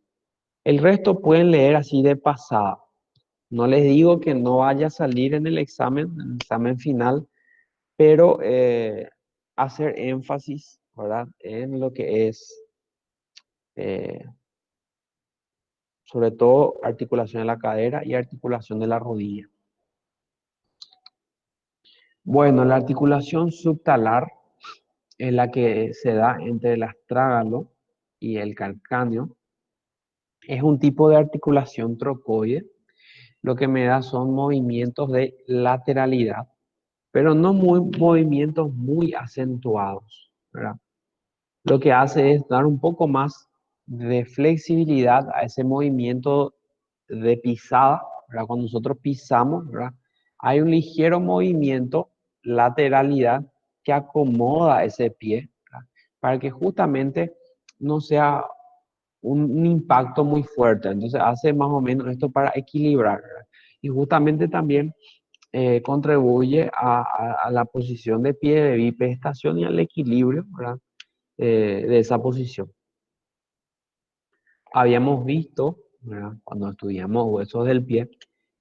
El resto pueden leer así de pasada. No les digo que no vaya a salir en el examen final, pero hacer énfasis, ¿verdad? En lo que es, eh, sobre todo, articulación de la cadera y articulación de la rodilla. Bueno, la articulación subtalar es la que se da entre el astrágalo y el calcáneo. Es un tipo de articulación trocoide. Lo que me da son movimientos de lateralidad, pero no movimientos muy acentuados, ¿verdad? Lo que hace es dar un poco más de flexibilidad a ese movimiento de pisada, ¿verdad? Cuando nosotros pisamos, ¿verdad? Hay un ligero movimiento, lateralidad, que acomoda ese pie, ¿verdad? Para que justamente no sea un impacto muy fuerte. Entonces hace más o menos esto para equilibrar, ¿verdad? Y justamente también contribuye a la posición de pie de bipedestación y al equilibrio, ¿verdad? De esa posición. Habíamos visto, ¿verdad? Cuando estudiamos huesos del pie,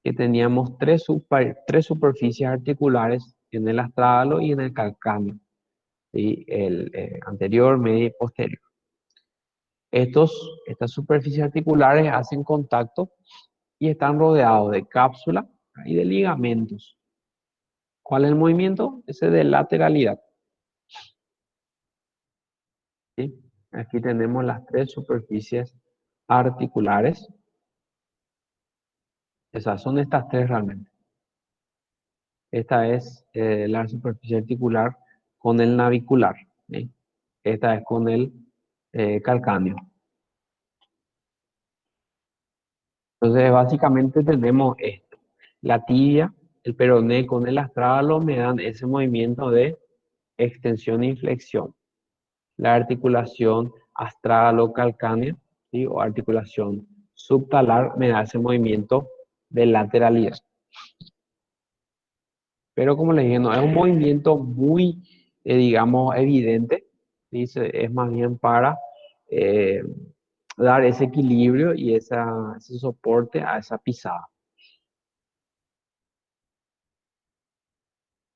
que teníamos tres superficies articulares en el astrágalo y en el calcáneo, ¿sí? El anterior, medio y posterior. Estas superficies articulares hacen contacto y están rodeados de cápsula y de ligamentos. ¿Cuál es el movimiento? Ese de lateralidad. ¿Sí? Aquí tenemos las tres superficies articulares. Esas son estas tres realmente. Esta es la superficie articular con el navicular. ¿Sí? Esta es con el calcáneo. Entonces, básicamente tenemos esto. La tibia, el peroné con el astragalo me dan ese movimiento de extensión y flexión. La articulación astragalo-calcánea, ¿sí? O articulación subtalar me da ese movimiento de lateralidad. Pero como les dije, no es un movimiento muy, digamos, evidente. ¿Sí? Es más bien para eh, dar ese equilibrio y ese soporte a esa pisada.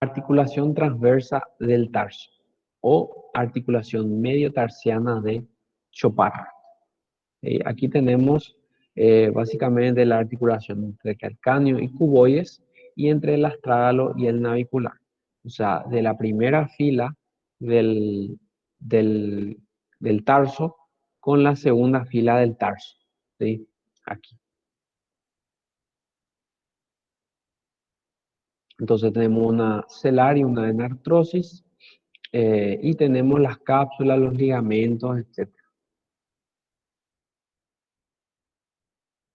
Articulación transversa del tarso o articulación medio tarsiana de Chopard. Aquí tenemos básicamente la articulación entre calcáneo y cuboides y entre el astrágalo y el navicular. O sea, de la primera fila del, del, del tarso con la segunda fila del tarso. ¿Sí? Aquí. Entonces tenemos una celar y una enartrosis y tenemos las cápsulas, los ligamentos, etc.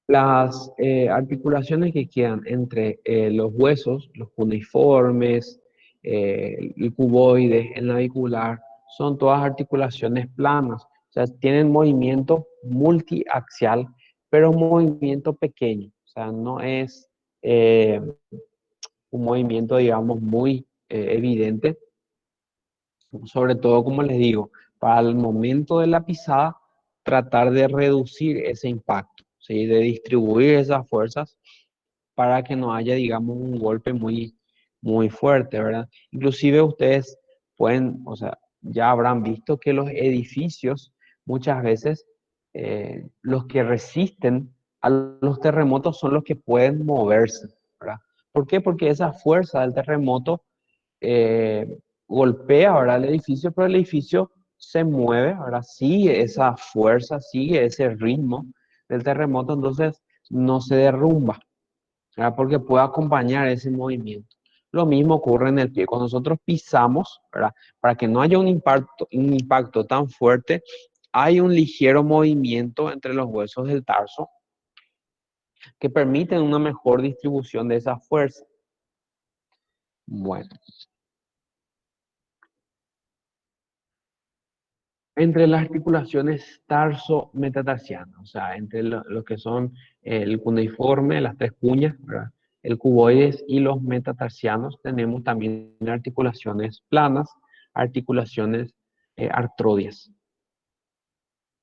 Las articulaciones que quedan entre los huesos, los cuneiformes, el cuboide, el navicular, son todas articulaciones planas. O sea, tienen movimiento multiaxial, pero un movimiento pequeño. O sea, no es un movimiento, digamos, muy evidente. Sobre todo, como les digo, para el momento de la pisada, tratar de reducir ese impacto, ¿sí? De distribuir esas fuerzas para que no haya, digamos, un golpe muy, muy fuerte, ¿verdad? Inclusive ustedes pueden, o sea, ya habrán visto que los edificios muchas veces los que resisten a los terremotos son los que pueden moverse, ¿verdad? ¿Por qué? Porque esa fuerza del terremoto golpea ahora el edificio, pero el edificio se mueve, ahora sigue esa fuerza, sigue ese ritmo del terremoto, entonces no se derrumba, ¿verdad? Porque puede acompañar ese movimiento. Lo mismo ocurre en el pie. Cuando nosotros pisamos, ¿verdad? Para que no haya un impacto tan fuerte, hay un ligero movimiento entre los huesos del tarso que permiten una mejor distribución de esa fuerza. Bueno. Entre las articulaciones tarso-metatarsianas, o sea, entre lo que son el cuneiforme, las tres cuñas, ¿verdad? El cuboides y los metatarsianos, tenemos también articulaciones planas, articulaciones artrodias.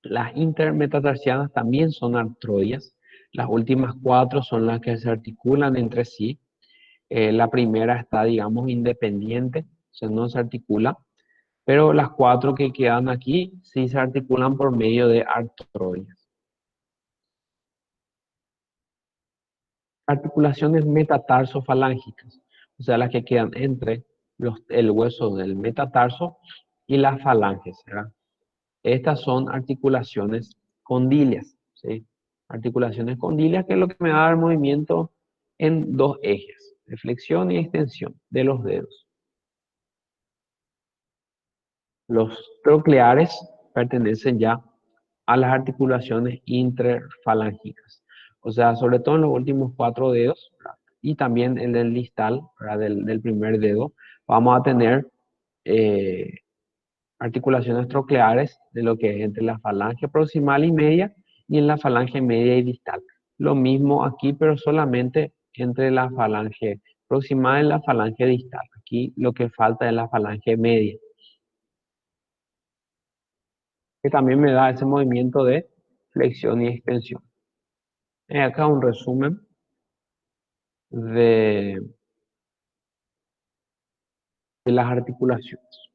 Las intermetatarsianas también son artrodias. Las últimas cuatro son las que se articulan entre sí. La primera está, digamos, independiente, o sea, no se articula. Pero las cuatro que quedan aquí sí se articulan por medio de artrodias. Articulaciones metatarsofalángicas, o sea, las que quedan entre el hueso del metatarso y las falanges, ¿verdad? Estas son articulaciones condilias, ¿sí? Articulaciones condilias, que es lo que me da el movimiento en dos ejes, de flexión y extensión de los dedos. Los trocleares pertenecen ya a las articulaciones interfalángicas. O sea, sobre todo en los últimos cuatro dedos, ¿verdad? Y también en el distal, ¿verdad? Del primer dedo, vamos a tener eh, articulaciones trocleares de lo que es entre la falange proximal y media y en la falange media y distal. Lo mismo aquí, pero solamente entre la falange proximal y la falange distal. Aquí lo que falta es la falange media, que también me da ese movimiento de flexión y extensión. Acá un resumen de, de las articulaciones.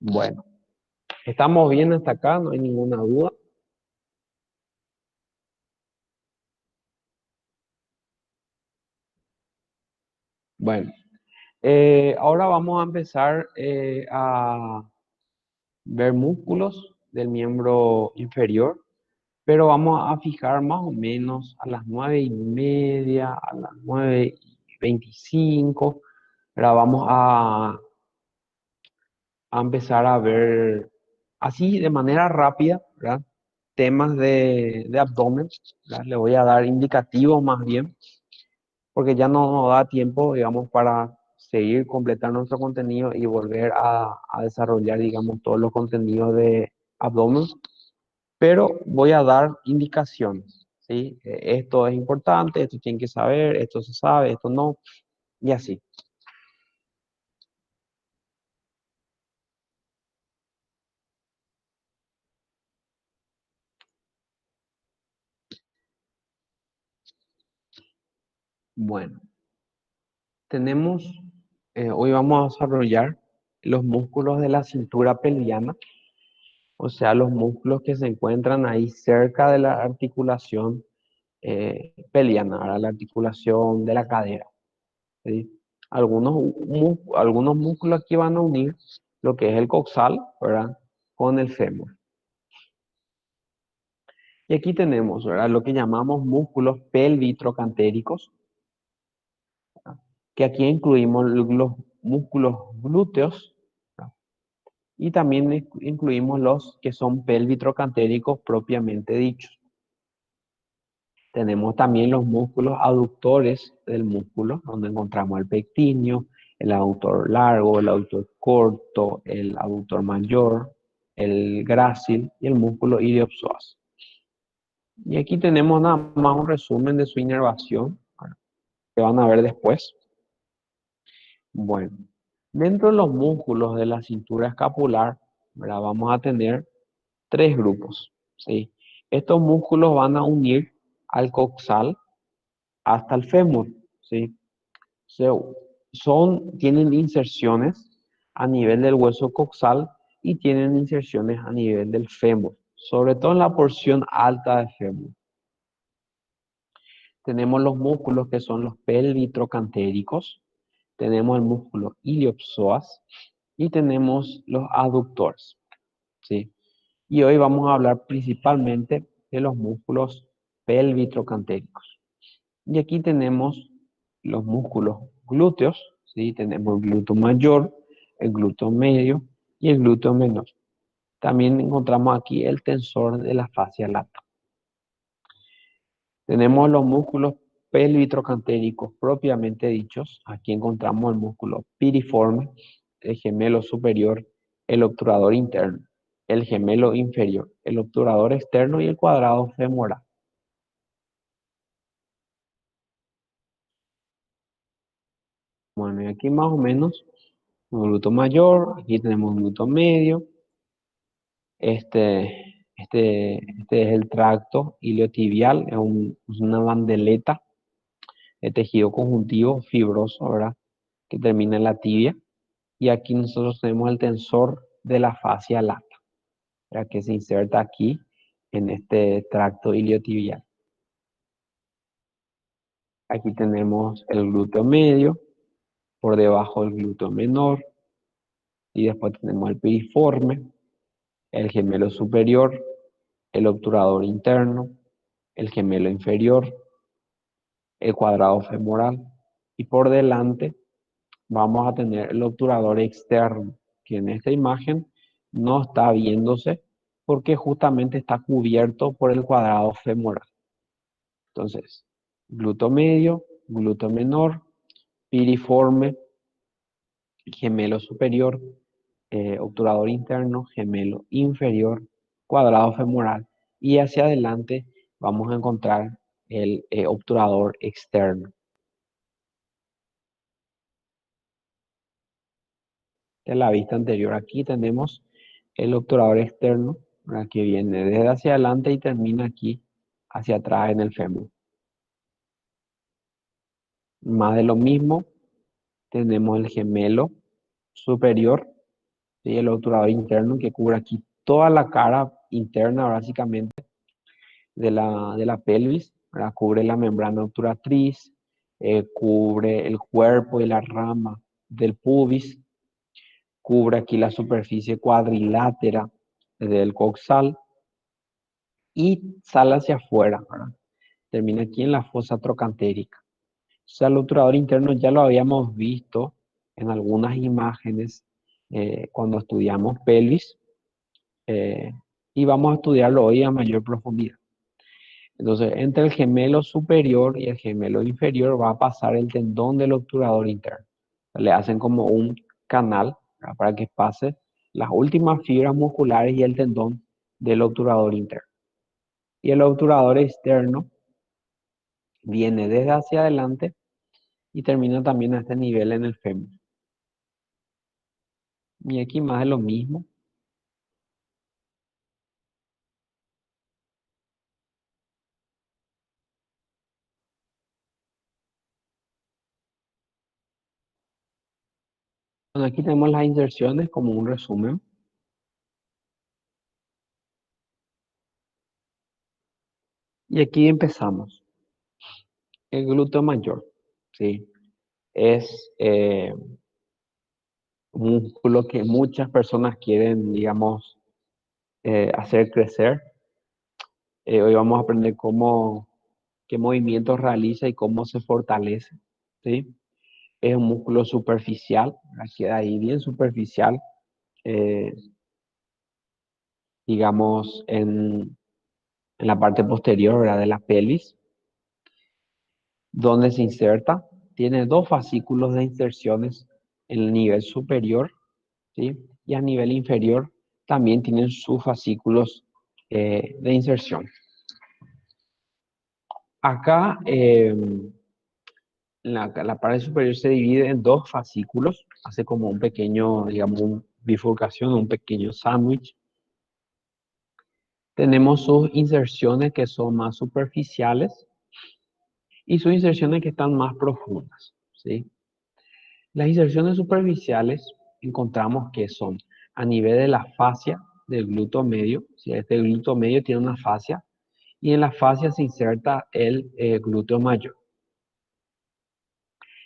Bueno, estamos bien hasta acá, no hay ninguna duda. Bueno, ahora vamos a empezar a ver músculos del miembro inferior, pero vamos a fijar más o menos a las 9:30, a las 9:25. Ahora vamos a empezar a ver así de manera rápida, ¿verdad? Temas de abdomen, ¿verdad? Le voy a dar indicativos más bien, porque ya no nos da tiempo, digamos, para seguir completando nuestro contenido y volver a desarrollar, digamos, todos los contenidos de abdomen, pero voy a dar indicaciones, ¿sí? Esto es importante, esto tienen que saber, esto se sabe, esto no, y así. Bueno, tenemos, hoy vamos a desarrollar los músculos de la cintura pelviana, o sea, los músculos que se encuentran ahí cerca de la articulación pelviana, ¿verdad? La articulación de la cadera, ¿sí? Algunos músculos aquí van a unir lo que es el coxal, ¿verdad? Con el fémur. Y aquí tenemos, ¿verdad? Lo que llamamos músculos pelvitrocantéricos, que aquí incluimos los músculos glúteos, ¿verdad? Y también incluimos los que son pelvitrocantéricos propiamente dichos. Tenemos también los músculos aductores del músculo, donde encontramos el pectíneo, el aductor largo, el aductor corto, el aductor mayor, el grácil y el músculo iliopsoas. Y aquí tenemos nada más un resumen de su inervación, ¿verdad? Que van a ver después. Bueno, dentro de los músculos de la cintura escapular, ¿verdad? Vamos a tener tres grupos, ¿sí? Estos músculos van a unir al coxal hasta el fémur, ¿sí? So, tienen inserciones a nivel del hueso coxal y tienen inserciones a nivel del fémur, sobre todo en la porción alta del fémur. Tenemos los músculos que son los pelvitrocantéricos, tenemos el músculo iliopsoas y tenemos los aductores, ¿sí? Y hoy vamos a hablar principalmente de los músculos pelvitrocantéricos. Y aquí tenemos los músculos glúteos, ¿sí? Tenemos el glúteo mayor, el glúteo medio y el glúteo menor. También encontramos aquí el tensor de la fascia lata. Tenemos los músculos pelvitrocantéricos propiamente dichos. Aquí encontramos el músculo piriforme, el gemelo superior, el obturador interno, el gemelo inferior, el obturador externo y el cuadrado femoral. Bueno, y aquí más o menos un glúteo mayor, aquí tenemos un glúteo medio, este es el tracto iliotibial, es una bandeleta de tejido conjuntivo fibroso, ¿verdad? Que termina en la tibia. Y aquí nosotros tenemos el tensor de la fascia lata, ¿verdad? Que se inserta aquí en este tracto iliotibial. Aquí tenemos el glúteo medio, por debajo el glúteo menor, y después tenemos el piriforme, el gemelo superior, el obturador interno, el gemelo inferior, el cuadrado femoral, y por delante vamos a tener el obturador externo, que en esta imagen no está viéndose porque justamente está cubierto por el cuadrado femoral. Entonces, glúteo medio, glúteo menor, piriforme, gemelo superior, obturador interno, gemelo inferior, cuadrado femoral, y hacia adelante vamos a encontrar el obturador externo. En la vista anterior aquí tenemos el obturador externo, ¿verdad? Que viene desde hacia adelante y termina aquí hacia atrás en el fémur. Más de lo mismo, tenemos el gemelo superior, ¿sí? El obturador interno que cubre aquí toda la cara interna, básicamente, de la pelvis, ¿verdad? Cubre la membrana obturatriz, cubre el cuerpo y la rama del pubis, cubre aquí la superficie cuadrilátera del coxal y sale hacia afuera, ¿verdad? Termina aquí en la fosa trocantérica. O sea, el obturador interno ya lo habíamos visto en algunas imágenes cuando estudiamos pelvis, eh, y vamos a estudiarlo hoy a mayor profundidad. Entonces, entre el gemelo superior y el gemelo inferior va a pasar el tendón del obturador interno. Le hacen como un canal, ¿verdad? Para que pase las últimas fibras musculares y el tendón del obturador interno. Y el obturador externo viene desde hacia adelante y termina también a este nivel en el fémur. Y aquí más de lo mismo. Bueno, aquí tenemos las inserciones como un resumen. Y aquí empezamos. El glúteo mayor, ¿sí? Es un músculo que muchas personas quieren, digamos, hacer crecer. Hoy vamos a aprender qué movimientos realiza y cómo se fortalece, ¿sí? Es un músculo superficial, queda ahí bien superficial, eh, digamos, en la parte posterior, ¿verdad? De la pelvis, donde se inserta. Tiene dos fascículos de inserciones en el nivel superior, ¿sí? Y a nivel inferior también tienen sus fascículos de inserción. Acá la parte superior se divide en dos fascículos, hace como un pequeño, digamos, bifurcación, un pequeño sándwich. Tenemos sus inserciones que son más superficiales y sus inserciones que están más profundas, ¿sí? Las inserciones superficiales encontramos que son a nivel de la fascia del glúteo medio, ¿sí? Este glúteo medio tiene una fascia y en la fascia se inserta el glúteo mayor.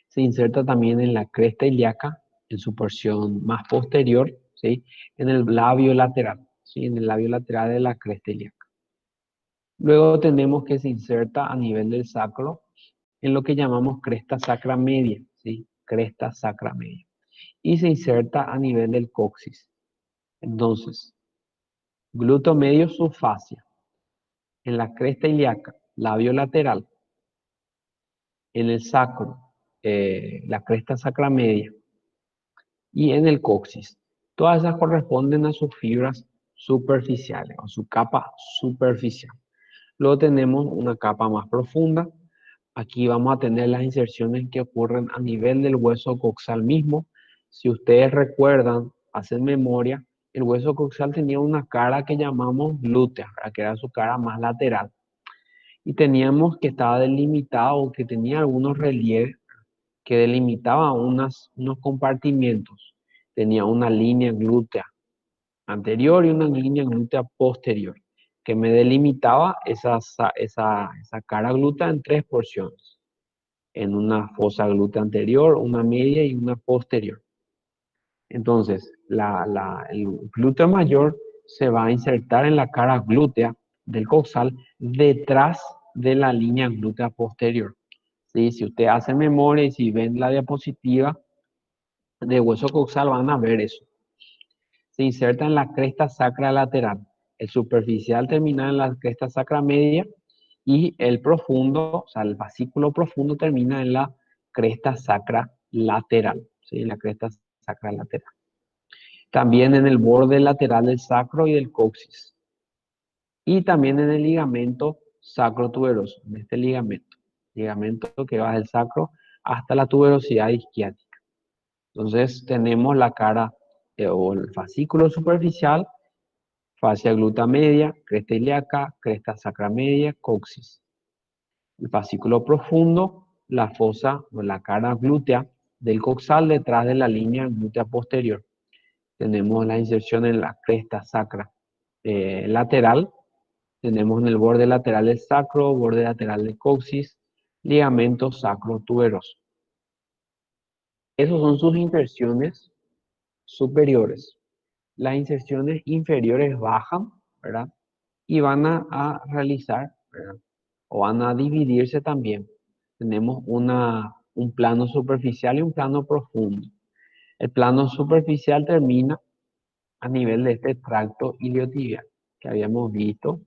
Se inserta también en la cresta ilíaca, en su porción más posterior, ¿sí? En el labio lateral, ¿sí? En el labio lateral de la cresta ilíaca. Luego tenemos que se inserta a nivel del sacro en lo que llamamos cresta sacra media, ¿sí? Cresta sacra media. Y se inserta a nivel del coxis. Entonces, glúteo medio subfascia, en la cresta ilíaca, labio lateral, en el sacro, la cresta sacra media, y en el coxis. Todas esas corresponden a sus fibras superficiales o su capa superficial. Luego tenemos una capa más profunda. Aquí vamos a tener las inserciones que ocurren a nivel del hueso coxal mismo. Si ustedes recuerdan, hacen memoria, el hueso coxal tenía una cara que llamamos glútea, que era su cara más lateral. Y teníamos que estaba delimitado, que tenía algunos relieves que delimitaba unos compartimientos. Tenía una línea glútea anterior y una línea glútea posterior, que me delimitaba esa cara glútea en tres porciones. En una fosa glútea anterior, una media y una posterior. Entonces, el glúteo mayor se va a insertar en la cara glútea del coxal detrás de la línea glútea posterior. ¿Sí? Si usted hace memoria y si ven la diapositiva de hueso coxal van a ver eso. Se inserta en la cresta sacra lateral. El superficial termina en la cresta sacra media y el profundo, o sea, el fascículo profundo termina en la cresta sacra lateral. ¿Sí? En la cresta sacra lateral. También en el borde lateral del sacro y del coxis. Y también en el ligamento sacrotuberoso, en este ligamento que va del sacro hasta la tuberosidad isquiática. Entonces tenemos la cara o el fascículo superficial, fascia glútea media, cresta ilíaca, cresta sacra media, coxis. El fascículo profundo, la fosa o la cara glútea del coxal detrás de la línea glútea posterior. tenemos la inserción en la cresta sacra lateral, tenemos en el borde lateral del sacro, borde lateral del coxis, ligamento sacro-tuberoso. Esas son sus inserciones superiores. Las inserciones inferiores bajan, ¿verdad? Y van a realizar, ¿verdad? O van a dividirse también. Tenemos un plano superficial y un plano profundo. El plano superficial termina a nivel de este tracto iliotibial que habíamos visto,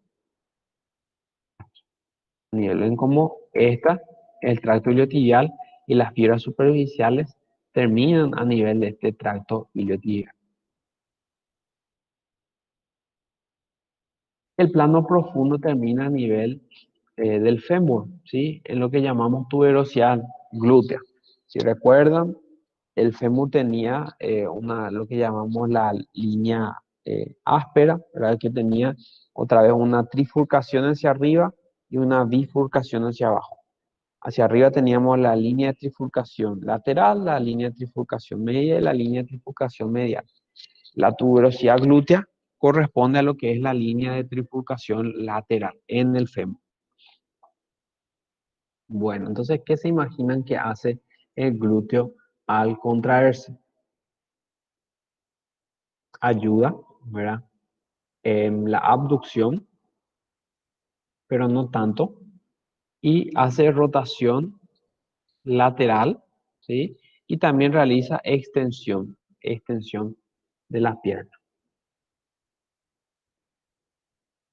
a nivel en cómo el tracto iliotibial y las fibras superficiales terminan a nivel de este tracto iliotibial. El plano profundo termina a nivel del fémur, ¿sí? En lo que llamamos tuberosidad glútea. Si recuerdan, el fémur tenía lo que llamamos la línea áspera, ¿verdad? Que tenía otra vez una trifurcación hacia arriba y una bifurcación hacia abajo. Hacia arriba teníamos la línea de trifurcación lateral, la línea de trifurcación media y la línea de trifurcación medial. La tuberosidad glútea corresponde a lo que es la línea de trifurcación lateral en el fémur. Bueno, entonces, ¿qué se imaginan que hace el glúteo al contraerse? Ayuda, ¿verdad? En la abducción, pero no tanto, y hace rotación lateral, ¿sí? Y también realiza extensión de la pierna.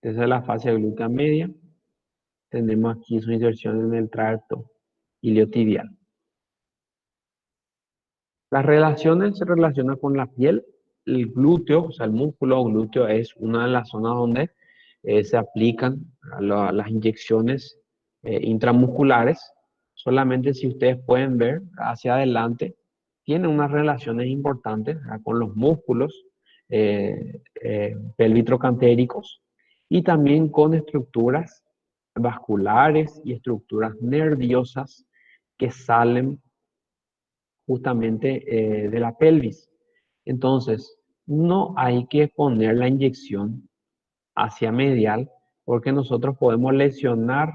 Esa es la fascia glútea media. Tenemos aquí su inserción en el tracto iliotibial. Las relaciones se relacionan con la piel. El glúteo, o sea, el músculo glúteo es una de las zonas donde se aplican las inyecciones intramusculares. Solamente si ustedes pueden ver hacia adelante, tiene unas relaciones importantes, ¿verdad? Con los músculos pelvitrocantéricos y también con estructuras vasculares y estructuras nerviosas que salen justamente de la pelvis. Entonces, no hay que poner la inyección hacia medial porque nosotros podemos lesionar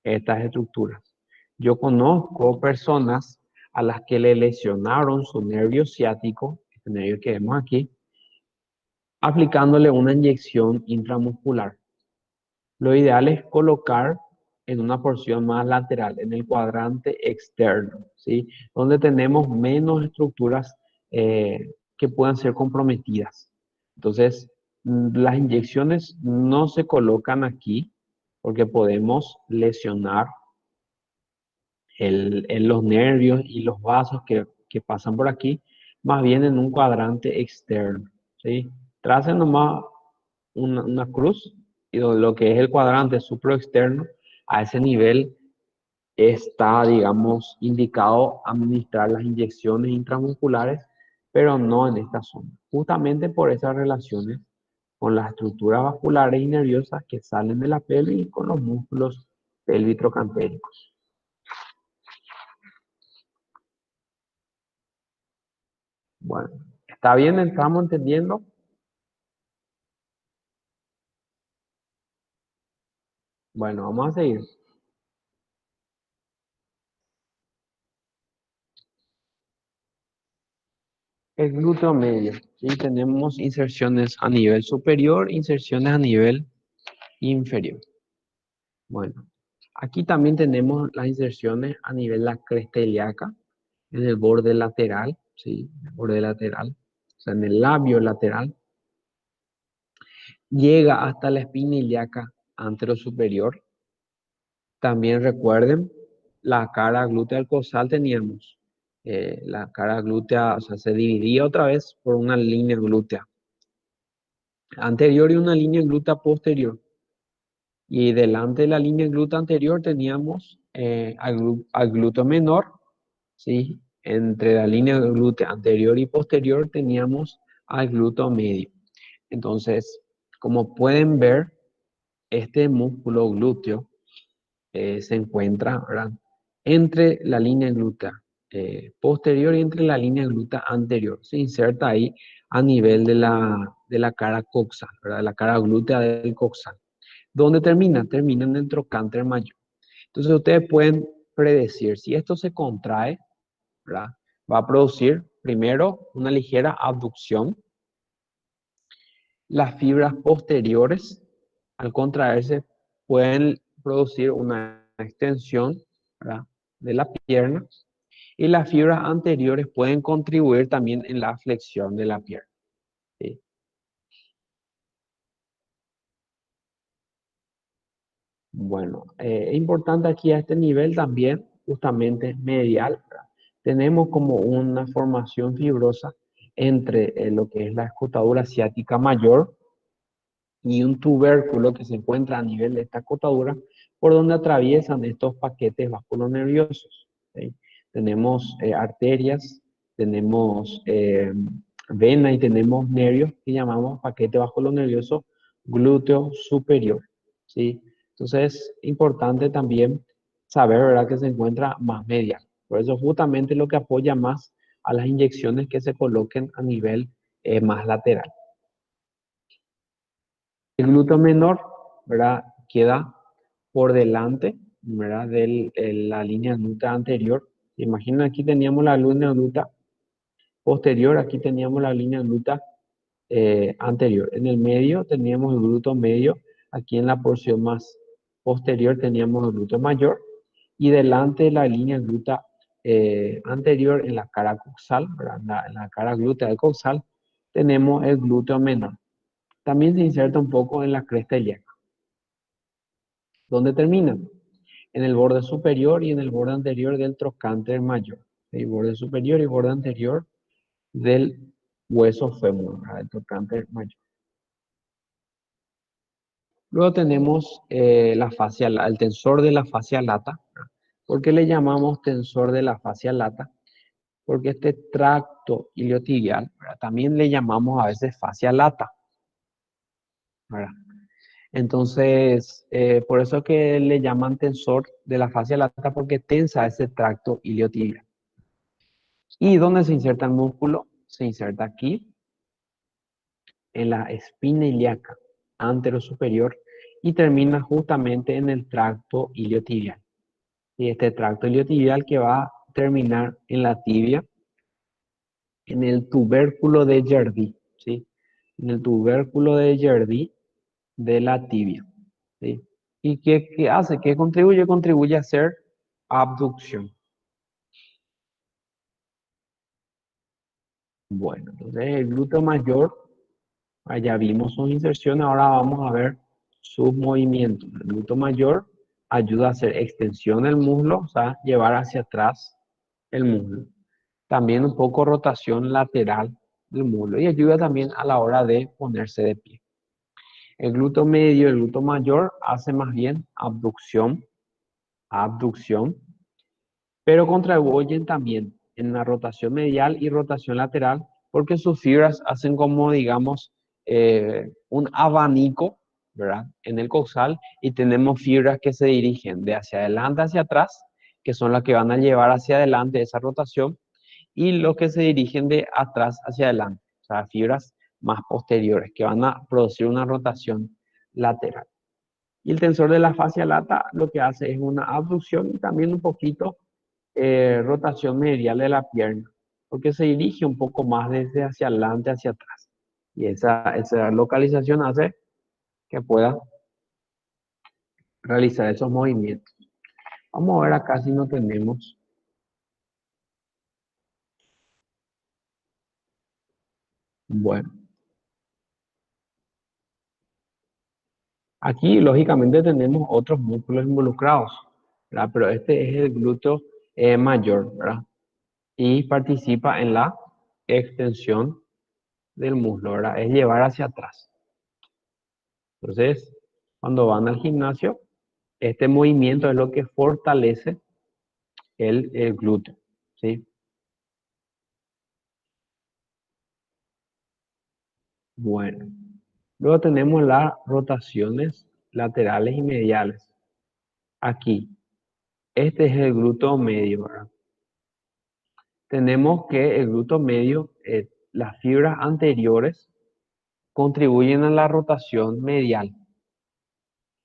estas estructuras. Yo conozco personas a las que le lesionaron su nervio ciático, este nervio que vemos aquí, aplicándole una inyección intramuscular. Lo ideal es colocar en una porción más lateral, en el cuadrante externo, ¿sí? Donde tenemos menos estructuras que puedan ser comprometidas. Entonces, las inyecciones no se colocan aquí porque podemos lesionar los nervios y los vasos que pasan por aquí, más bien en un cuadrante externo, ¿sí? Tracen nomás una cruz y lo que es el cuadrante supraexterno, a ese nivel está, digamos, indicado administrar las inyecciones intramusculares, pero no en esta zona, justamente por esas relaciones con las estructuras vasculares y nerviosas que salen de la pelvis y con los músculos pelvitrocantéricos. Bueno, ¿está bien? ¿Estamos entendiendo? Bueno, vamos a seguir. El glúteo medio. ¿Sí? Tenemos inserciones a nivel superior, inserciones a nivel inferior. Bueno, aquí también tenemos las inserciones a nivel de la cresta ilíaca, en el borde lateral, ¿sí? En el borde lateral, o sea, en el labio lateral. Llega hasta la espina ilíaca anterosuperior. También recuerden, la cara glútea al costal teníamos. La cara glútea, o sea, se dividía otra vez por una línea glútea anterior y una línea glútea posterior. Y delante de la línea glútea anterior teníamos al glúteo menor, ¿sí? Entre la línea glútea anterior y posterior teníamos al glúteo medio. Entonces, como pueden ver, este músculo glúteo se encuentra, ¿verdad? Entre la línea glútea posterior y entre la línea glútea anterior. Se inserta ahí a nivel de la cara coxal, ¿verdad? De la cara glútea del coxal. ¿Dónde termina? Termina en el trocánter mayor. Entonces ustedes pueden predecir, si esto se contrae, ¿verdad? Va a producir primero una ligera abducción. Las fibras posteriores, al contraerse, pueden producir una extensión, ¿verdad? De la pierna. Y las fibras anteriores pueden contribuir también en la flexión de la pierna. ¿Sí? Bueno, es importante aquí a este nivel también, justamente medial, ¿verdad? Tenemos como una formación fibrosa entre lo que es la escotadura ciática mayor y un tubérculo que se encuentra a nivel de esta cortadura, por donde atraviesan estos paquetes vasculonerviosos. ¿Sí? Tenemos arterias, tenemos vena y tenemos nervios que llamamos paquete vasculonervioso glúteo superior. ¿Sí? Entonces es importante también saber, ¿verdad?, que se encuentra más medial. Por eso justamente lo que apoya más a las inyecciones que se coloquen a nivel más lateral. El glúteo menor, ¿verdad?, queda por delante, ¿verdad?, de la línea glútea anterior. Imaginen, aquí teníamos la línea glútea posterior, aquí teníamos la línea glútea anterior. En el medio teníamos el glúteo medio, aquí en la porción más posterior teníamos el glúteo mayor y delante de la línea glútea anterior en la cara coxal, ¿verdad?, en la cara glútea del coxal, tenemos el glúteo menor. También se inserta un poco en la cresta ilíaca. ¿Dónde termina? En el borde superior y en el borde anterior del trocánter mayor. El borde superior y borde anterior del hueso fémur, ¿verdad?, el trocánter mayor. Luego tenemos la fascia, el tensor de la fascia lata. ¿Por qué le llamamos tensor de la fascia lata? Porque este tracto iliotibial, ¿verdad?, también le llamamos a veces fascia lata, ¿verdad? Entonces, por eso que le llaman tensor de la fascia lata, porque tensa ese tracto iliotibial. ¿Y dónde se inserta el músculo? Se inserta aquí, en la espina ilíaca anterosuperior, y termina justamente en el tracto iliotibial. Y este tracto iliotibial que va a terminar en la tibia, en el tubérculo de Jerdí, ¿sí? En el tubérculo de Jerdí de la tibia, ¿sí? ¿Y qué hace? ¿Qué contribuye? Contribuye a hacer abducción. Bueno, entonces el glúteo mayor, allá vimos sus inserciones, ahora vamos a ver sus movimientos. El glúteo mayor ayuda a hacer extensión del muslo, o sea, llevar hacia atrás el muslo. También un poco rotación lateral del muslo y ayuda también a la hora de ponerse de pie. El glúteo medio, el glúteo mayor hace más bien abducción, pero contribuyen también en la rotación medial y rotación lateral, porque sus fibras hacen como, digamos, un abanico, ¿verdad?, en el coxal, y tenemos fibras que se dirigen de hacia adelante hacia atrás, que son las que van a llevar hacia adelante esa rotación, y los que se dirigen de atrás hacia adelante, o sea, fibras más posteriores, que van a producir una rotación lateral. Y el tensor de la fascia lata lo que hace es una abducción y también un poquito rotación medial de la pierna, porque se dirige un poco más desde hacia adelante hacia atrás. Y esa localización hace que pueda realizar esos movimientos. Vamos a ver acá si no tenemos. Bueno, aquí lógicamente tenemos otros músculos involucrados, ¿verdad? Pero este es el glúteo mayor, ¿verdad? Y participa en la extensión del muslo, ¿verdad? Es llevar hacia atrás. Entonces, cuando van al gimnasio, este movimiento es lo que fortalece el glúteo, ¿sí? Bueno, luego tenemos las rotaciones laterales y mediales. Aquí, este es el glúteo medio, ¿verdad? tenemos que el glúteo medio, las fibras anteriores contribuyen a la rotación medial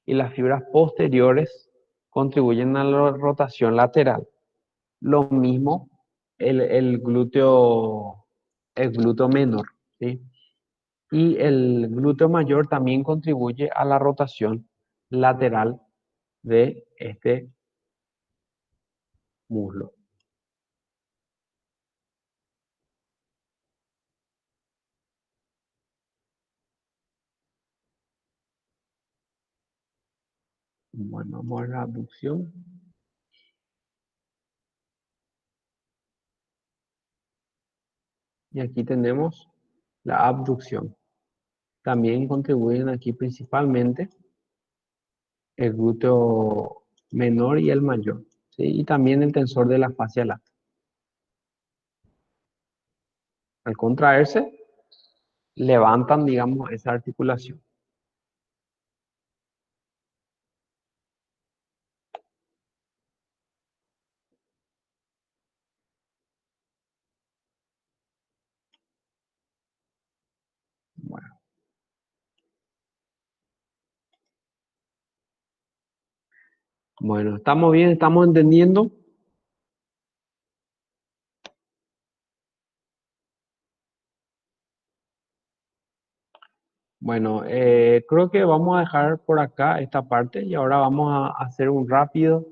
y las fibras posteriores contribuyen a la rotación lateral. Lo mismo el glúteo menor, ¿sí? Y el glúteo mayor también contribuye a la rotación lateral de este muslo. Bueno, vamos a la abducción. Y aquí tenemos la abducción. También contribuyen aquí principalmente el glúteo menor y el mayor, ¿sí? Y también el tensor de la fascia lata. Al contraerse, levantan, digamos, esa articulación. Bueno, bueno, ¿estamos bien? ¿Estamos entendiendo? Bueno, creo que vamos a dejar por acá esta parte y ahora vamos a hacer un rápido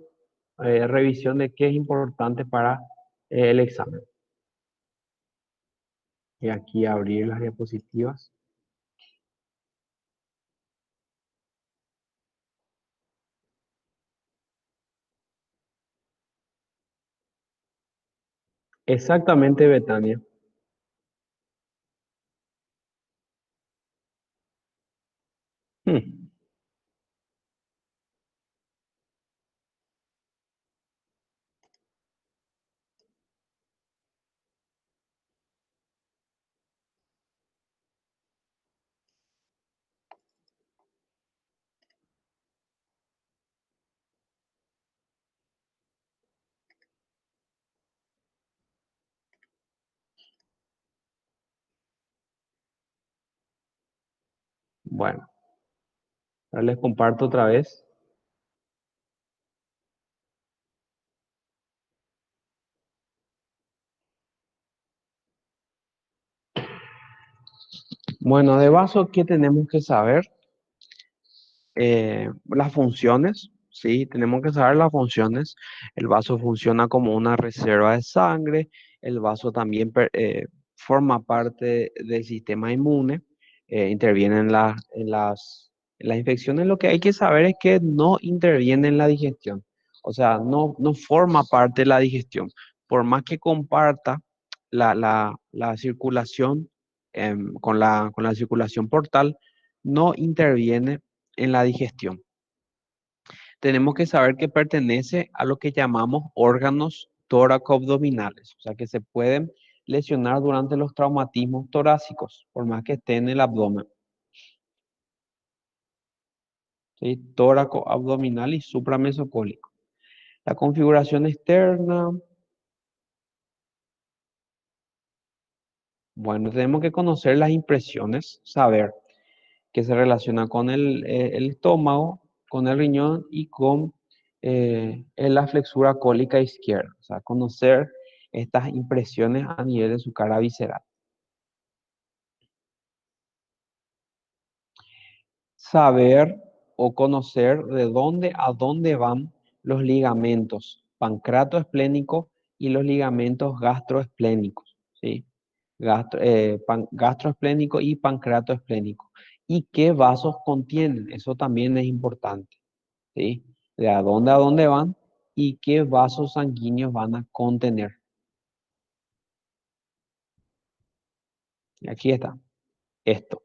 revisión de qué es importante para el examen. Y aquí abrir las diapositivas. Exactamente, Betania. Hmm, Bueno, ahora les comparto otra vez. Bueno, de vaso, ¿qué tenemos que saber? Las funciones, ¿sí? Tenemos que saber las funciones. El vaso funciona como una reserva de sangre. El vaso también forma parte del sistema inmune. Interviene en las infecciones. Lo que hay que saber es que no interviene en la digestión. O sea, no forma parte de la digestión. Por más que comparta la circulación con la circulación portal, no interviene en la digestión. Tenemos que saber que pertenece a lo que llamamos órganos tóraco-abdominales, o sea que se pueden lesionar durante los traumatismos torácicos, por más que esté en el abdomen. ¿Sí? Tóraco abdominal y supramesocólico. La configuración externa, bueno, tenemos que conocer las impresiones, saber que se relaciona con el estómago, con el riñón y con la flexura cólica izquierda. O sea, conocer estas impresiones a nivel de su cara visceral. Saber o conocer de dónde a dónde van los ligamentos pancreatoesplénicos y los ligamentos gastroesplénicos, ¿sí? Gastroesplénico y pancreatoesplénico. ¿Y qué vasos contienen? Eso también es importante. ¿Sí? De a dónde van y qué vasos sanguíneos van a contener. Y aquí está, esto.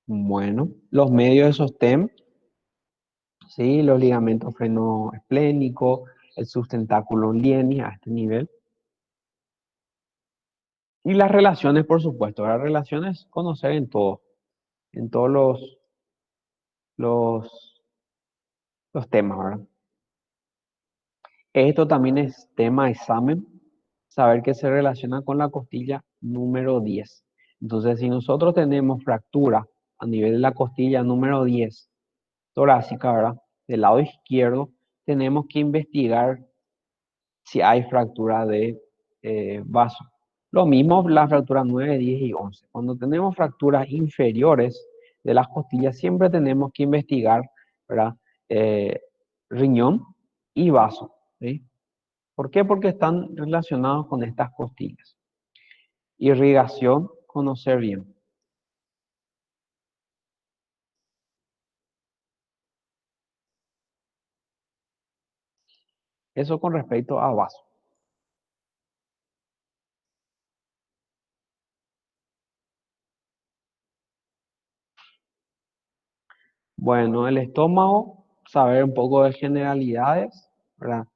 Bueno, los medios de sostén, ¿sí? Los ligamentos frenoesplénicos, el sustentáculo lienis a este nivel. Y las relaciones, por supuesto. Las relaciones conocer en todos los, los temas, ¿verdad? Esto también es tema de examen, saber que se relaciona con la costilla número 10. Entonces, si nosotros tenemos fractura a nivel de la costilla número 10 torácica, ¿verdad? Del lado izquierdo, tenemos que investigar si hay fractura de vaso. Lo mismo la fractura 9, 10 y 11. Cuando tenemos fracturas inferiores de las costillas, siempre tenemos que investigar, ¿verdad? Eh, riñón y vaso, ¿sí? ¿Por qué? Porque están relacionados con estas costillas. Irrigación, conocer bien. Eso con respecto a vaso. Bueno, el estómago, saber un poco de generalidades, ¿verdad?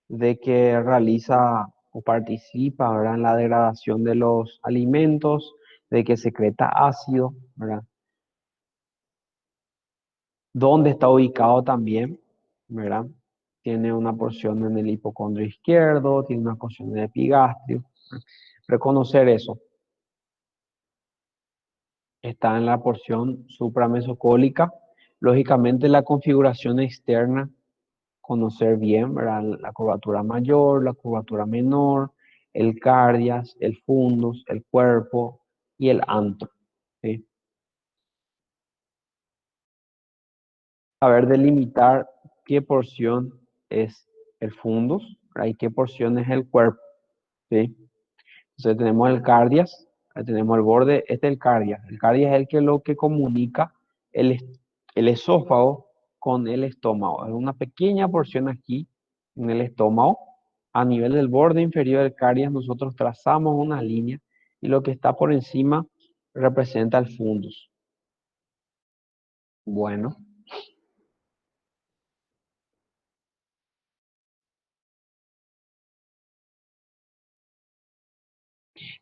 De que realiza o participa, ¿verdad? En la degradación de los alimentos, de que secreta ácido, ¿verdad? Dónde está ubicado también, ¿verdad? Tiene una porción en el hipocondrio izquierdo, tiene una porción en el epigastrio. Reconocer eso. Está en la porción supramesocólica. Lógicamente la configuración externa, conocer bien, ¿verdad? La curvatura mayor, la curvatura menor, el cardias, el fundus, el cuerpo y el antro, ¿sí? Saber delimitar qué porción es el fundus, ¿verdad? Y qué porción es el cuerpo, ¿sí? Entonces tenemos el cardias, ahí tenemos el borde, este es el cardias. El cardias es el que lo que comunica el, el esófago con el estómago. Es una pequeña porción aquí en el estómago. A nivel del borde inferior del cardias nosotros trazamos una línea y lo que está por encima representa el fundus. Bueno,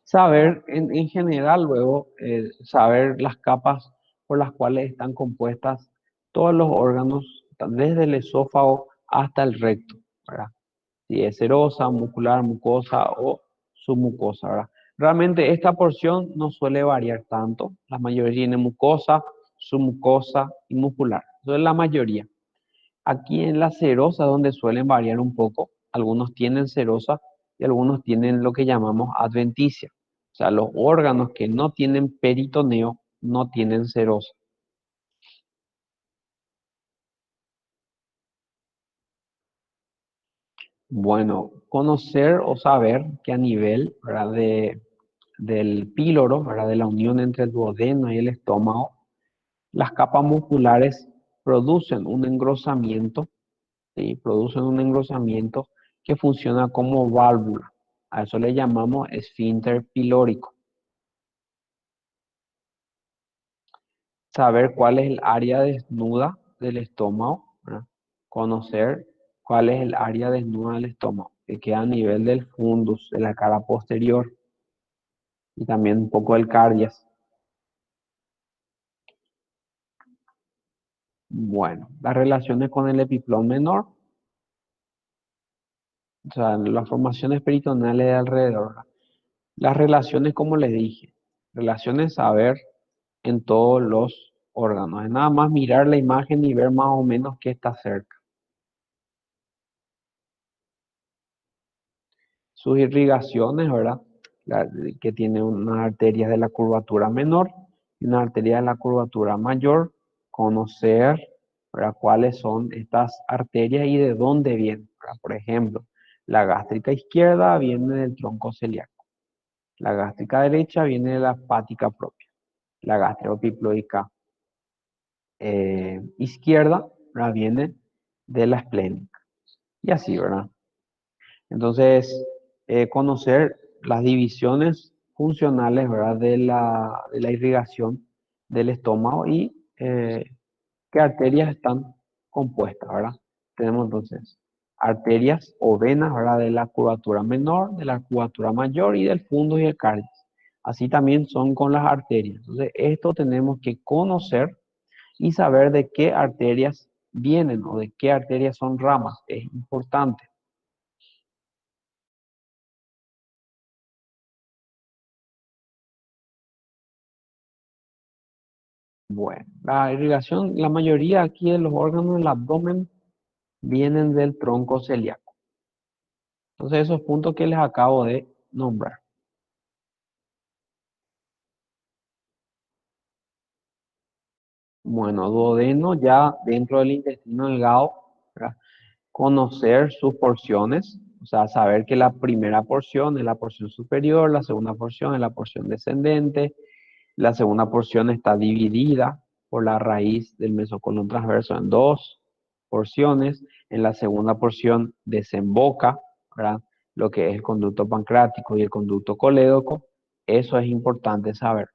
saber en general luego, saber las capas por las cuales están compuestas todos los órganos, desde el esófago hasta el recto, ¿verdad? Si es serosa, muscular, mucosa o submucosa, ¿verdad? Realmente esta porción no suele variar tanto. La mayoría tiene mucosa, submucosa y muscular. Eso es la mayoría. Aquí en la serosa donde suelen variar un poco. Algunos tienen serosa y algunos tienen lo que llamamos adventicia. O sea, los órganos que no tienen peritoneo no tienen serosa. Bueno, conocer o saber que a nivel, ¿verdad? Del píloro, ¿verdad? De la unión entre el duodeno y el estómago, las capas musculares producen un engrosamiento, ¿sí? Producen un engrosamiento que funciona como válvula. A eso le llamamos esfínter pilórico. Saber cuál es el área desnuda del estómago, ¿verdad? Conocer cuál es el área desnuda del estómago, que queda a nivel del fundus, de la cara posterior y también un poco del cardias. Bueno, las relaciones con el epiplón menor, o sea, las formaciones peritoneales de alrededor, ¿verdad? Las relaciones, como les dije, relaciones a ver en todos los órganos. Es nada más mirar la imagen y ver más o menos qué está cerca. Sus irrigaciones, ¿verdad? Que tiene unas arterias de la curvatura menor y una arteria de la curvatura mayor. Conocer, ¿verdad? Cuáles son estas arterias y de dónde vienen, ¿verdad? Por ejemplo, la gástrica izquierda viene del tronco celíaco. La gástrica derecha viene de la hepática propia. La gastrociploica izquierda, ¿verdad? Viene de la esplénica. Y así, ¿verdad? Entonces, conocer las divisiones funcionales, ¿verdad? De la irrigación del estómago y qué arterias están compuestas, ¿verdad? Tenemos entonces arterias o venas, ¿verdad? De la curvatura menor, de la curvatura mayor y del fundus y el cardias. Así también son con las arterias. Entonces, esto tenemos que conocer y saber de qué arterias vienen o de qué arterias son ramas. Es importante. Bueno, la irrigación, la mayoría aquí de los órganos del abdomen vienen del tronco celíaco. Entonces, esos puntos que les acabo de nombrar. Bueno, duodeno ya dentro del intestino delgado, ¿verdad? Conocer sus porciones, o sea, saber que la primera porción es la porción superior, la segunda porción es la porción descendente, la segunda porción está dividida por la raíz del mesocolon transverso en dos porciones, en la segunda porción desemboca, ¿verdad? Lo que es el conducto pancreático y el conducto colédoco, eso es importante saber.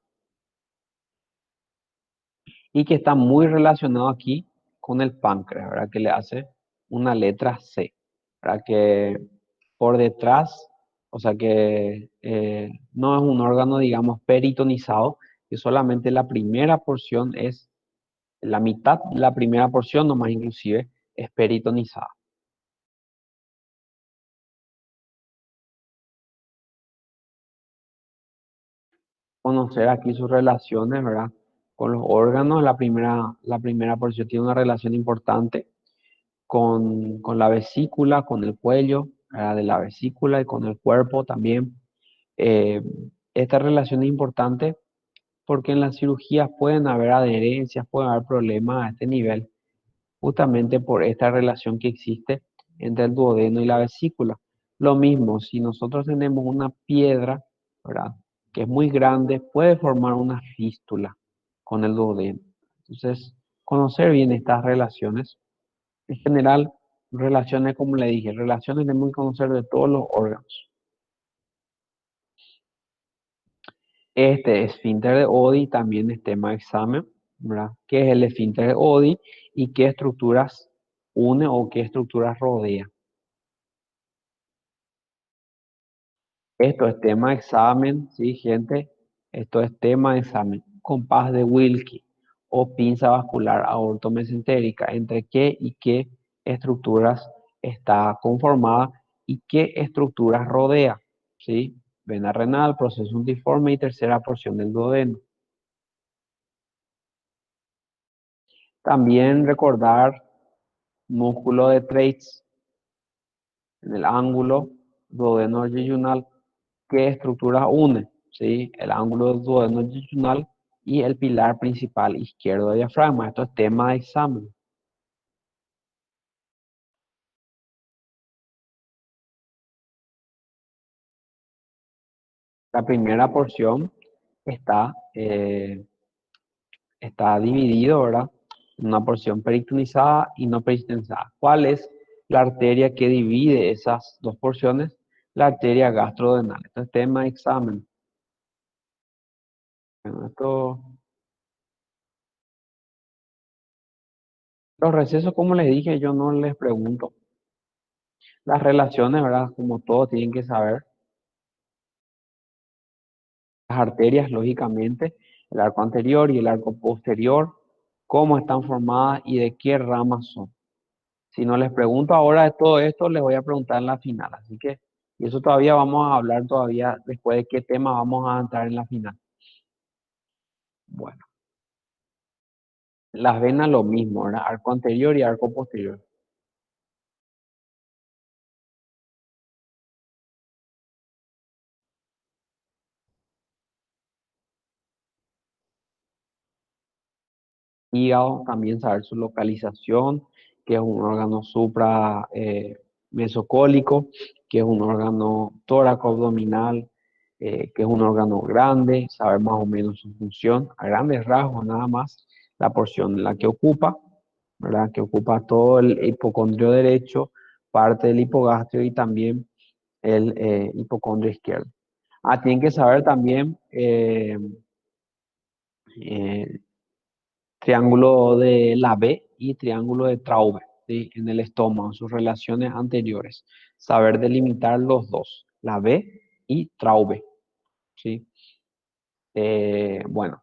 Y que está muy relacionado aquí con el páncreas, ¿verdad? Que le hace una letra C, ¿verdad? Que por detrás, o sea que no es un órgano, digamos, peritonizado, que solamente la primera porción es, la mitad, la primera porción nomás inclusive, es peritonizada. Conocer aquí sus relaciones, ¿verdad? Con los órganos, la primera porción tiene una relación importante con la vesícula, con el cuello, de la vesícula y con el cuerpo también. Eh, Esta relación es importante porque en las cirugías pueden haber adherencias, pueden haber problemas a este nivel, justamente por esta relación que existe entre el duodeno y la vesícula. Lo mismo, si nosotros tenemos una piedra, ¿verdad? Que es muy grande, puede formar una fístula con el duodeno. Entonces, conocer bien estas relaciones en general, relaciones, como le dije, relaciones tenemos que conocer de todos los órganos. Este esfínter de Oddi también es tema de examen, ¿verdad? ¿Qué es el esfínter de Oddi y qué estructuras une o qué estructuras rodea? Esto es tema de examen, ¿sí, gente? Esto es tema de examen. Compás de Wilkie o pinza vascular aortomesentérica. ¿Entre qué y qué estructuras está conformada y qué estructuras rodea? ¿Sí? Vena renal, proceso untiforme y tercera porción del duodeno. También recordar músculo de Treitz en el ángulo duodenojejunal. ¿Qué estructuras une? ¿Sí? El ángulo duodenojejunal y el pilar principal izquierdo del diafragma. Esto es tema de examen. La primera porción está, está dividido, ¿verdad? En una porción peritonizada y no peritonizada. ¿Cuál es la arteria que divide esas dos porciones? La arteria gastrodenal. Esto es tema de examen. Bueno, los recesos, como les dije, yo no les pregunto. Las relaciones, ¿verdad? Como todos tienen que saber. Las arterias, lógicamente, el arco anterior y el arco posterior, cómo están formadas y de qué ramas son. Si no les pregunto ahora de todo esto, les voy a preguntar en la final. Así que, y eso todavía vamos a hablar todavía después de qué tema vamos a entrar en la final. Bueno, las venas lo mismo, ¿verdad? Arco anterior y arco posterior. Hígado, también saber su localización, que es un órgano supra mesocólico, que es un órgano tóraco-abdominal, que es un órgano grande, saber más o menos su función, a grandes rasgos nada más, la porción en la que ocupa, ¿verdad? Que ocupa todo el hipocondrio derecho, parte del hipogastrio y también el hipocondrio izquierdo. Ah, tienen que saber también eh, triángulo de la B y triángulo de Traube, ¿sí? En el estómago, sus relaciones anteriores. Saber delimitar los dos, la B y Traube, ¿sí? Bueno,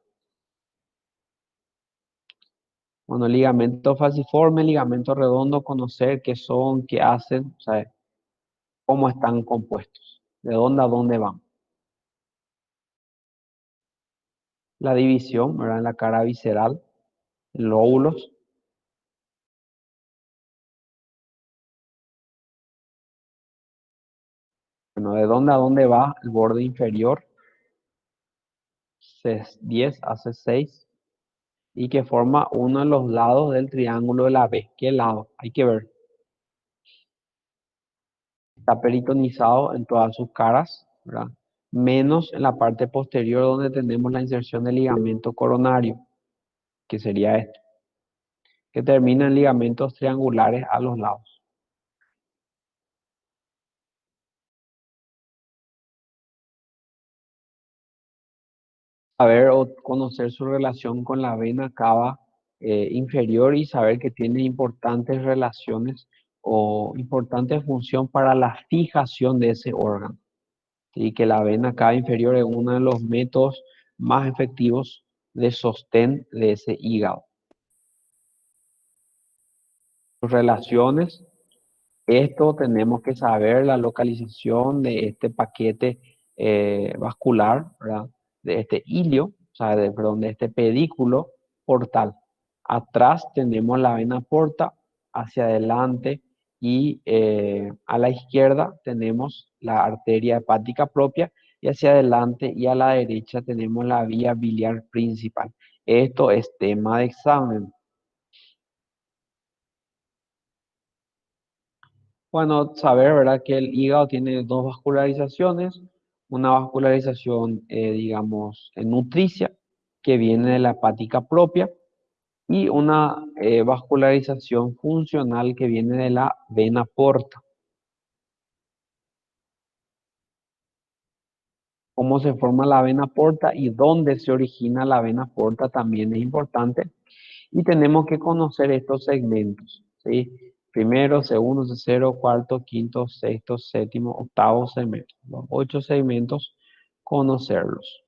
bueno, ligamento falciforme, ligamento redondo, conocer qué son, qué hacen, o sea, cómo están compuestos, de dónde a dónde van. La división, ¿verdad? En la cara visceral, lóbulos. Bueno, ¿de dónde a dónde va el borde inferior? 10 hace 6 y que forma uno de los lados del triángulo de la B. ¿Qué lado? Hay que ver. Está peritonizado en todas sus caras, ¿verdad? Menos en la parte posterior donde tenemos la inserción del ligamento coronario, que sería este, que termina en ligamentos triangulares a los lados. Saber o conocer su relación con la vena cava inferior y saber que tiene importantes relaciones o importante función para la fijación de ese órgano. Y que la vena cava inferior es uno de los métodos más efectivos de sostén de ese hígado. Sus relaciones, esto tenemos que saber la localización de este paquete vascular, ¿verdad? De este ilio, o sea, perdón, de este pedículo portal. Atrás tenemos la vena porta, hacia adelante y a la izquierda tenemos la arteria hepática propia y hacia adelante y a la derecha tenemos la vía biliar principal. Esto es tema de examen. Bueno, saber, ¿verdad? Que el hígado tiene dos vascularizaciones, una vascularización, digamos, nutricia, que viene de la hepática propia, y una vascularización funcional que viene de la vena porta. Cómo se forma la vena porta y dónde se origina la vena porta también es importante. Y tenemos que conocer estos segmentos, ¿sí? Primero, segundo, tercero, cuarto, quinto, sexto, séptimo, octavo segmento. Los 8 segmentos, conocerlos.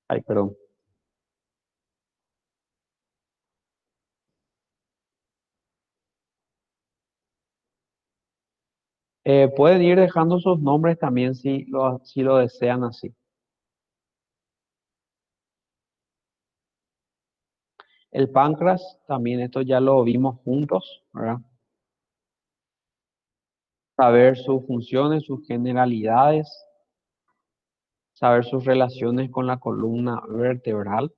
Ay, perdón. Pueden ir dejando sus nombres también si lo desean así. El páncreas, también esto ya lo vimos juntos, ¿verdad? Saber sus funciones, sus generalidades, saber sus relaciones con la columna vertebral,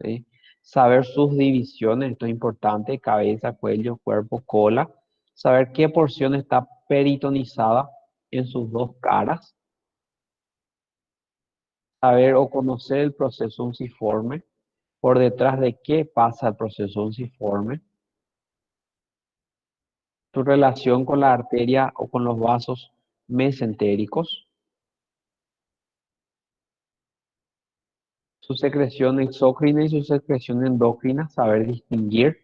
¿sí? Saber sus divisiones, esto es importante, cabeza, cuello, cuerpo, cola, saber qué porción está peritonizada en sus dos caras, saber o conocer el proceso unciforme, por detrás de qué pasa el proceso unciforme, su relación con la arteria o con los vasos mesentéricos, su secreción exócrina y su secreción endócrina, saber distinguir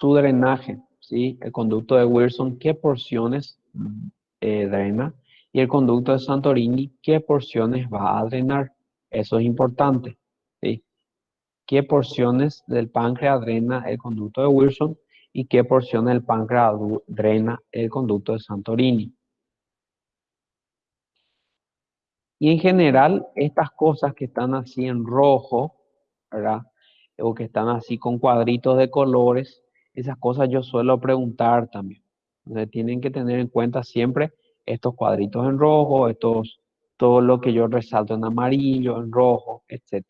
su drenaje, ¿sí? El conducto de Wilson, qué porciones drena, y el conducto de Santorini, qué porciones va a drenar. Eso es importante, ¿sí? Qué porciones del páncreas drena el conducto de Wilson y qué porciones del páncreas drena el conducto de Santorini. Y en general, estas cosas que están así en rojo, ¿verdad? O que están así con cuadritos de colores, esas cosas yo suelo preguntar también. Entonces tienen que tener en cuenta siempre estos cuadritos en rojo, todo lo que yo resalto en amarillo, en rojo, etc.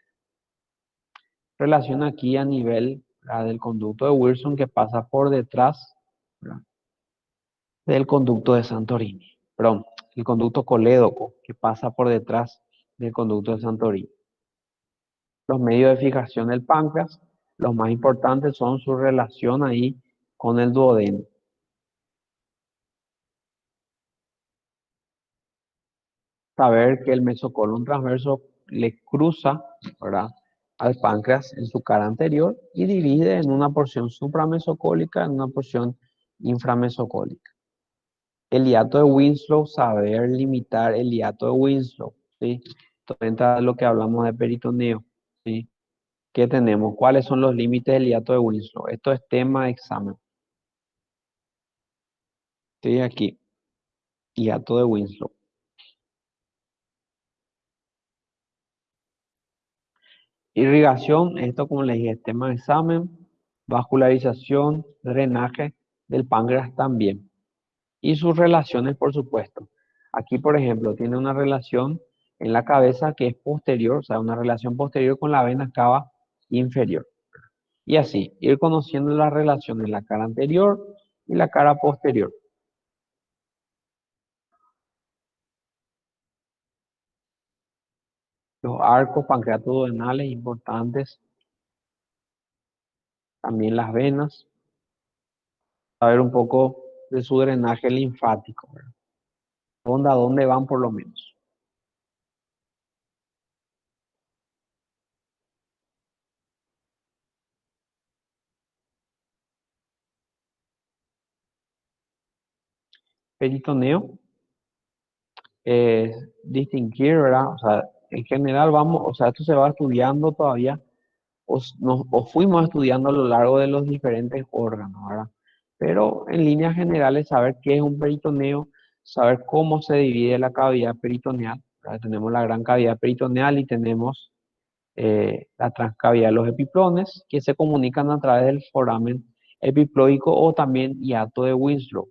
Relación aquí a nivel, ¿verdad? Del conducto de Wilson que pasa por detrás, ¿verdad? Del conducto de Santorini. Perdón, el conducto colédoco que pasa por detrás del conducto de Santorini. Los medios de fijación del páncreas, los más importantes son su relación ahí con el duodeno. Saber que el mesocolon transverso le cruza, ¿verdad?, al páncreas en su cara anterior y divide en una porción supramesocólica y en una porción inframesocólica. El hiato de Winslow, saber limitar el hiato de Winslow, ¿sí? Esto entra a lo que hablamos de peritoneo, ¿sí? ¿Qué tenemos? ¿Cuáles son los límites del hiato de Winslow? Esto es tema de examen. Estoy aquí. Hiato de Winslow. Irrigación, esto como les dije, es tema de examen. Vascularización, drenaje del páncreas también. Y sus relaciones, por supuesto. Aquí, por ejemplo, tiene una relación en la cabeza que es posterior, o sea, una relación posterior con la vena cava inferior. Y así, ir conociendo las relaciones en la cara anterior y la cara posterior. Los arcos pancreatoduodenales importantes, también las venas, saber un poco de su drenaje linfático, ¿verdad? ¿A dónde van por lo menos? Peritoneo, distinguir, ¿verdad? O sea, en general vamos, o sea, esto se va estudiando todavía, o fuimos estudiando a lo largo de los diferentes órganos, ¿verdad? Pero en líneas generales, saber qué es un peritoneo, saber cómo se divide la cavidad peritoneal, ¿verdad? Tenemos la gran cavidad peritoneal y tenemos la transcavidad de los epiplones, que se comunican a través del foramen epiploico o también hiato de Winslow.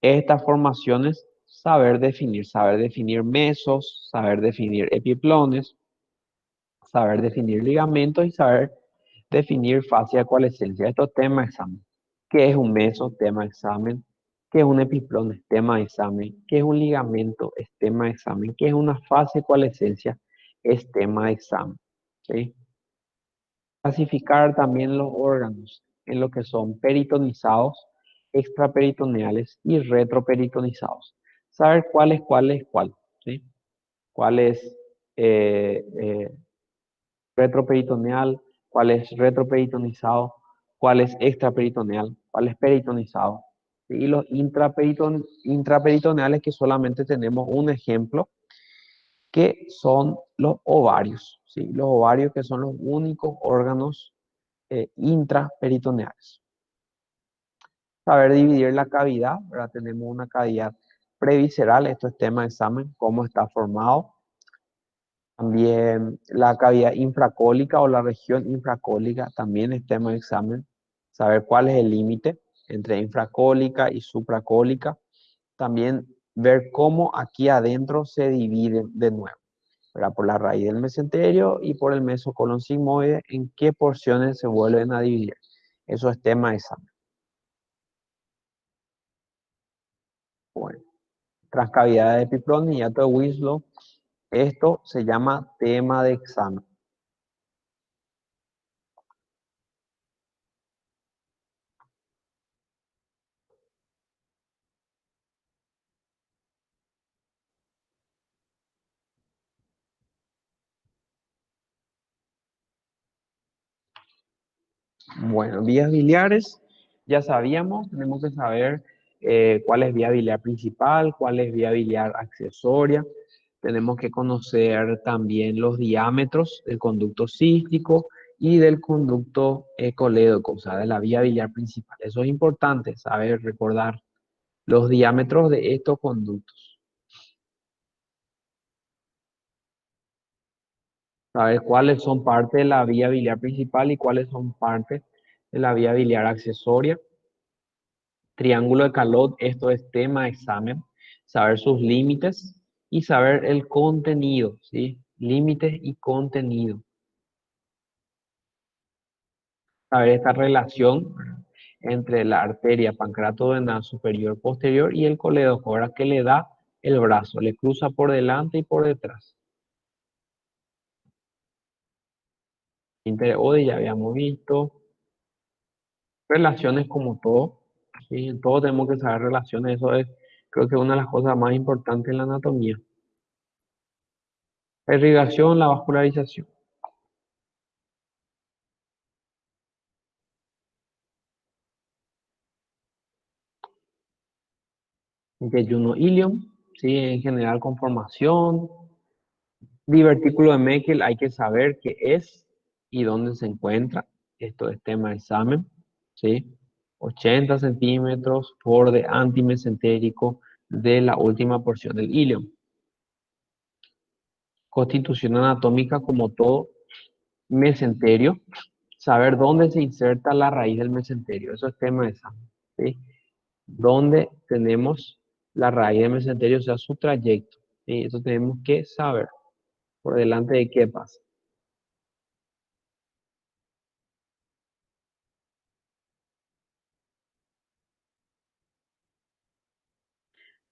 Estas formaciones, saber definir mesos, saber definir epiplones, saber definir ligamentos y saber definir fascia de coalescencia. Esto es tema de examen. ¿Qué es un meso? Tema de examen. ¿Qué es un epiplón? Es tema de examen. ¿Qué es un ligamento? Es tema de examen. ¿Qué es una fascia de coalescencia? Es tema de examen. ¿Sí? Clasificar también los órganos en lo que son peritonizados, extraperitoneales y retroperitonizados. Saber cuál es cuál, ¿sí? Cuál es retroperitoneal, cuál es retroperitonizado, cuál es extraperitoneal, cuál es peritonizado. ¿Sí? Y los intraperitoneales que solamente tenemos un ejemplo, que son los ovarios. ¿Sí? Los ovarios que son los únicos órganos intraperitoneales. Saber dividir la cavidad, ¿verdad? Tenemos una cavidad previsceral, esto es tema de examen, cómo está formado. También la cavidad infracólica o la región infracólica también es tema de examen. Saber cuál es el límite entre infracólica y supracólica. También ver cómo aquí adentro se dividen de nuevo, ¿verdad? Por la raíz del mesenterio y por el mesocolon sigmoide, en qué porciones se vuelven a dividir. Eso es tema de examen. Bueno, transcavidad de epiplón y hiato de Winslow. Esto se llama tema de examen. Bueno, vías biliares, ya sabíamos, tenemos que saber cuál es vía biliar principal, cuál es vía biliar accesoria. Tenemos que conocer también los diámetros del conducto cístico y del conducto colédoco, o sea, de la vía biliar principal. Eso es importante, saber recordar los diámetros de estos conductos. Saber cuáles son parte de la vía biliar principal y cuáles son parte de la vía biliar accesoria. Triángulo de Calot, esto es tema de examen, saber sus límites y saber el contenido, ¿sí? Límites y contenido. Saber esta relación entre la arteria pancreatodenal superior posterior y el colédoco, ahora que le da el brazo, le cruza por delante y por detrás. Interode ya habíamos visto. Relaciones como todo, ¿sí? En todo tenemos que saber relaciones, eso es creo que una de las cosas más importantes en la anatomía. La irrigación, la vascularización. Yeyuno ilium, ¿sí? En general conformación. Divertículo de Meckel hay que saber qué es. y dónde se encuentra. Esto es tema de examen, ¿sí? 80 centímetros, borde antimesentérico de la última porción del ilion. Constitución anatómica como todo mesenterio, saber dónde se inserta la raíz del mesenterio, eso es tema de examen, ¿sí? Dónde tenemos la raíz del mesenterio, o sea, su trayecto, ¿sí? Eso tenemos que saber, por delante de qué pasa.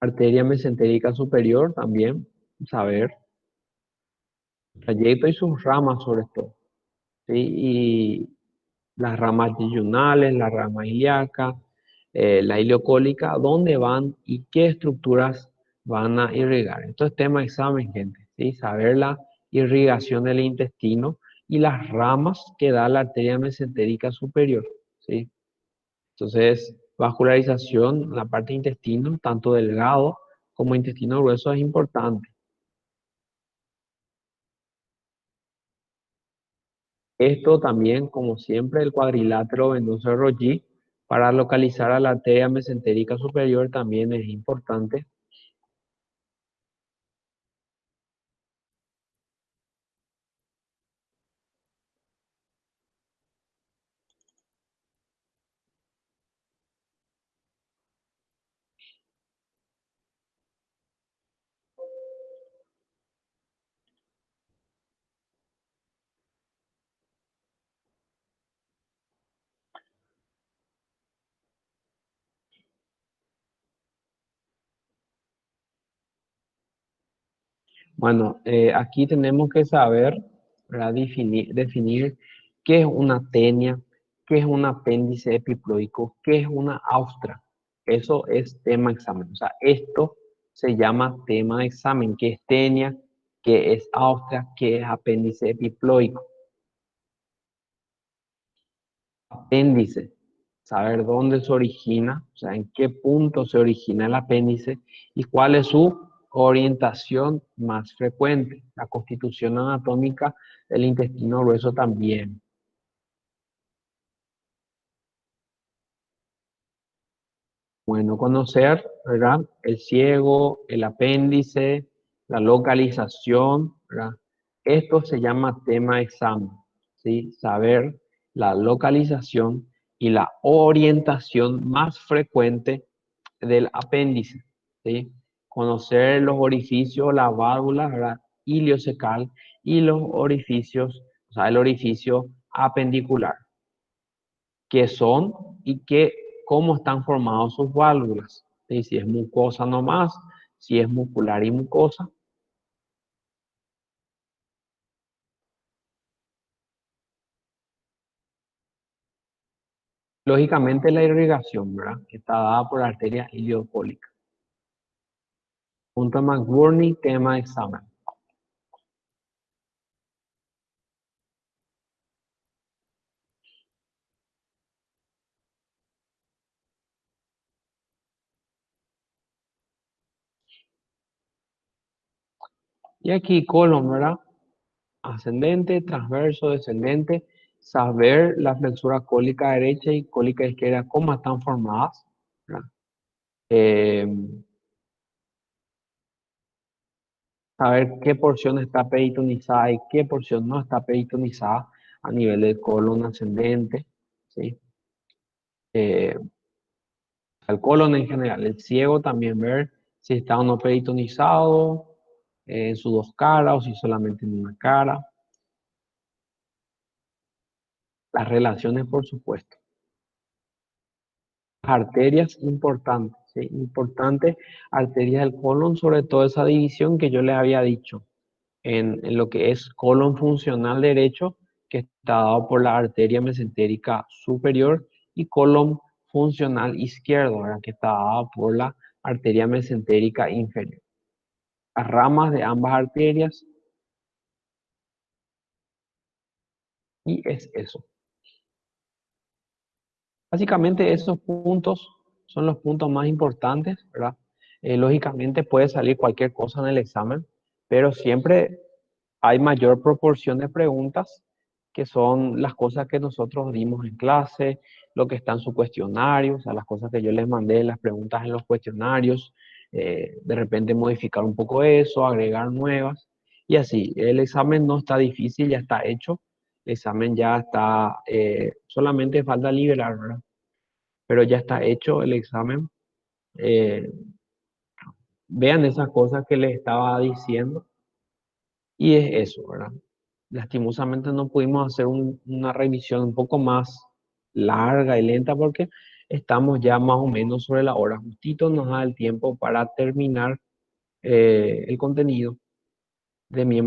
Arteria mesentérica superior también, saber, trayecto y sus ramas sobre todo, ¿sí? Y las ramas yeyunales, la rama ilíaca, la ileocólica, dónde van y qué estructuras van a irrigar. Esto es tema de examen, gente, ¿sí? Saber la irrigación del intestino y las ramas que da la arteria mesentérica superior, ¿sí? Entonces, vascularización, la parte de intestino, tanto delgado como intestino grueso, es importante. Esto también, como siempre, el cuadrilátero venoso de Roggi para localizar a la arteria mesentérica superior también es importante. Bueno, aquí tenemos que saber, ¿verdad? Definir qué es una tenia, qué es un apéndice epiploico, qué es una austra. Eso es tema examen. O sea, esto se llama tema de examen, qué es tenia, qué es austra, qué es apéndice epiploico. Apéndice, saber dónde se origina, o sea, en qué punto se origina el apéndice y cuál es su orientación más frecuente. La constitución anatómica del intestino grueso también. Bueno, conocer, ¿verdad? El ciego, el apéndice, la localización, ¿verdad? Esto se llama tema de examen, ¿sí? Saber la localización y la orientación más frecuente del apéndice, ¿sí? Conocer los orificios, las válvulas, ¿verdad? Iliocecal y los orificios, o sea, el orificio apendicular, qué son y cómo están formados sus válvulas, ¿sí? Si es mucosa nomás, si es muscular y mucosa. Lógicamente la irrigación, ¿verdad? Que está dada por la arteria iliocólica. Punto McBurney, tema de examen. Y aquí colon, ¿verdad? Ascendente, transverso, descendente, saber la flexura cólica derecha y cólica izquierda, cómo están formadas, ¿verdad? Eh, Saber qué porción está peritonizada y qué porción no está peritonizada a nivel del colon ascendente, ¿sí? Eh, el colon en general, el ciego también ver si está o no peritonizado en sus dos caras o si solamente en una cara. Las relaciones, por supuesto. Arterias importantes, ¿sí? Importante, arterias del colon, sobre todo esa división que yo les había dicho, en lo que es colon funcional derecho, que está dado por la arteria mesentérica superior, y colon funcional izquierdo, ¿verdad? Que está dado por la arteria mesentérica inferior. Las ramas de ambas arterias, y es eso. Básicamente esos puntos son los puntos más importantes, ¿verdad? Lógicamente puede salir cualquier cosa en el examen, pero siempre hay mayor proporción de preguntas que son las cosas que nosotros dimos en clase, lo que está en su cuestionario, o sea, las cosas que yo les mandé, las preguntas en los cuestionarios, de repente modificar un poco eso, agregar nuevas, y así. El examen no está difícil, ya está hecho, el examen ya está, solamente falta liberar, ¿verdad? Pero ya está hecho el examen. eh, Vean esas cosas que les estaba diciendo, y es eso, ¿verdad? Lastimosamente no pudimos hacer una revisión un poco más larga y lenta porque estamos ya más o menos sobre la hora. Justito nos da el tiempo para terminar el contenido de miembros.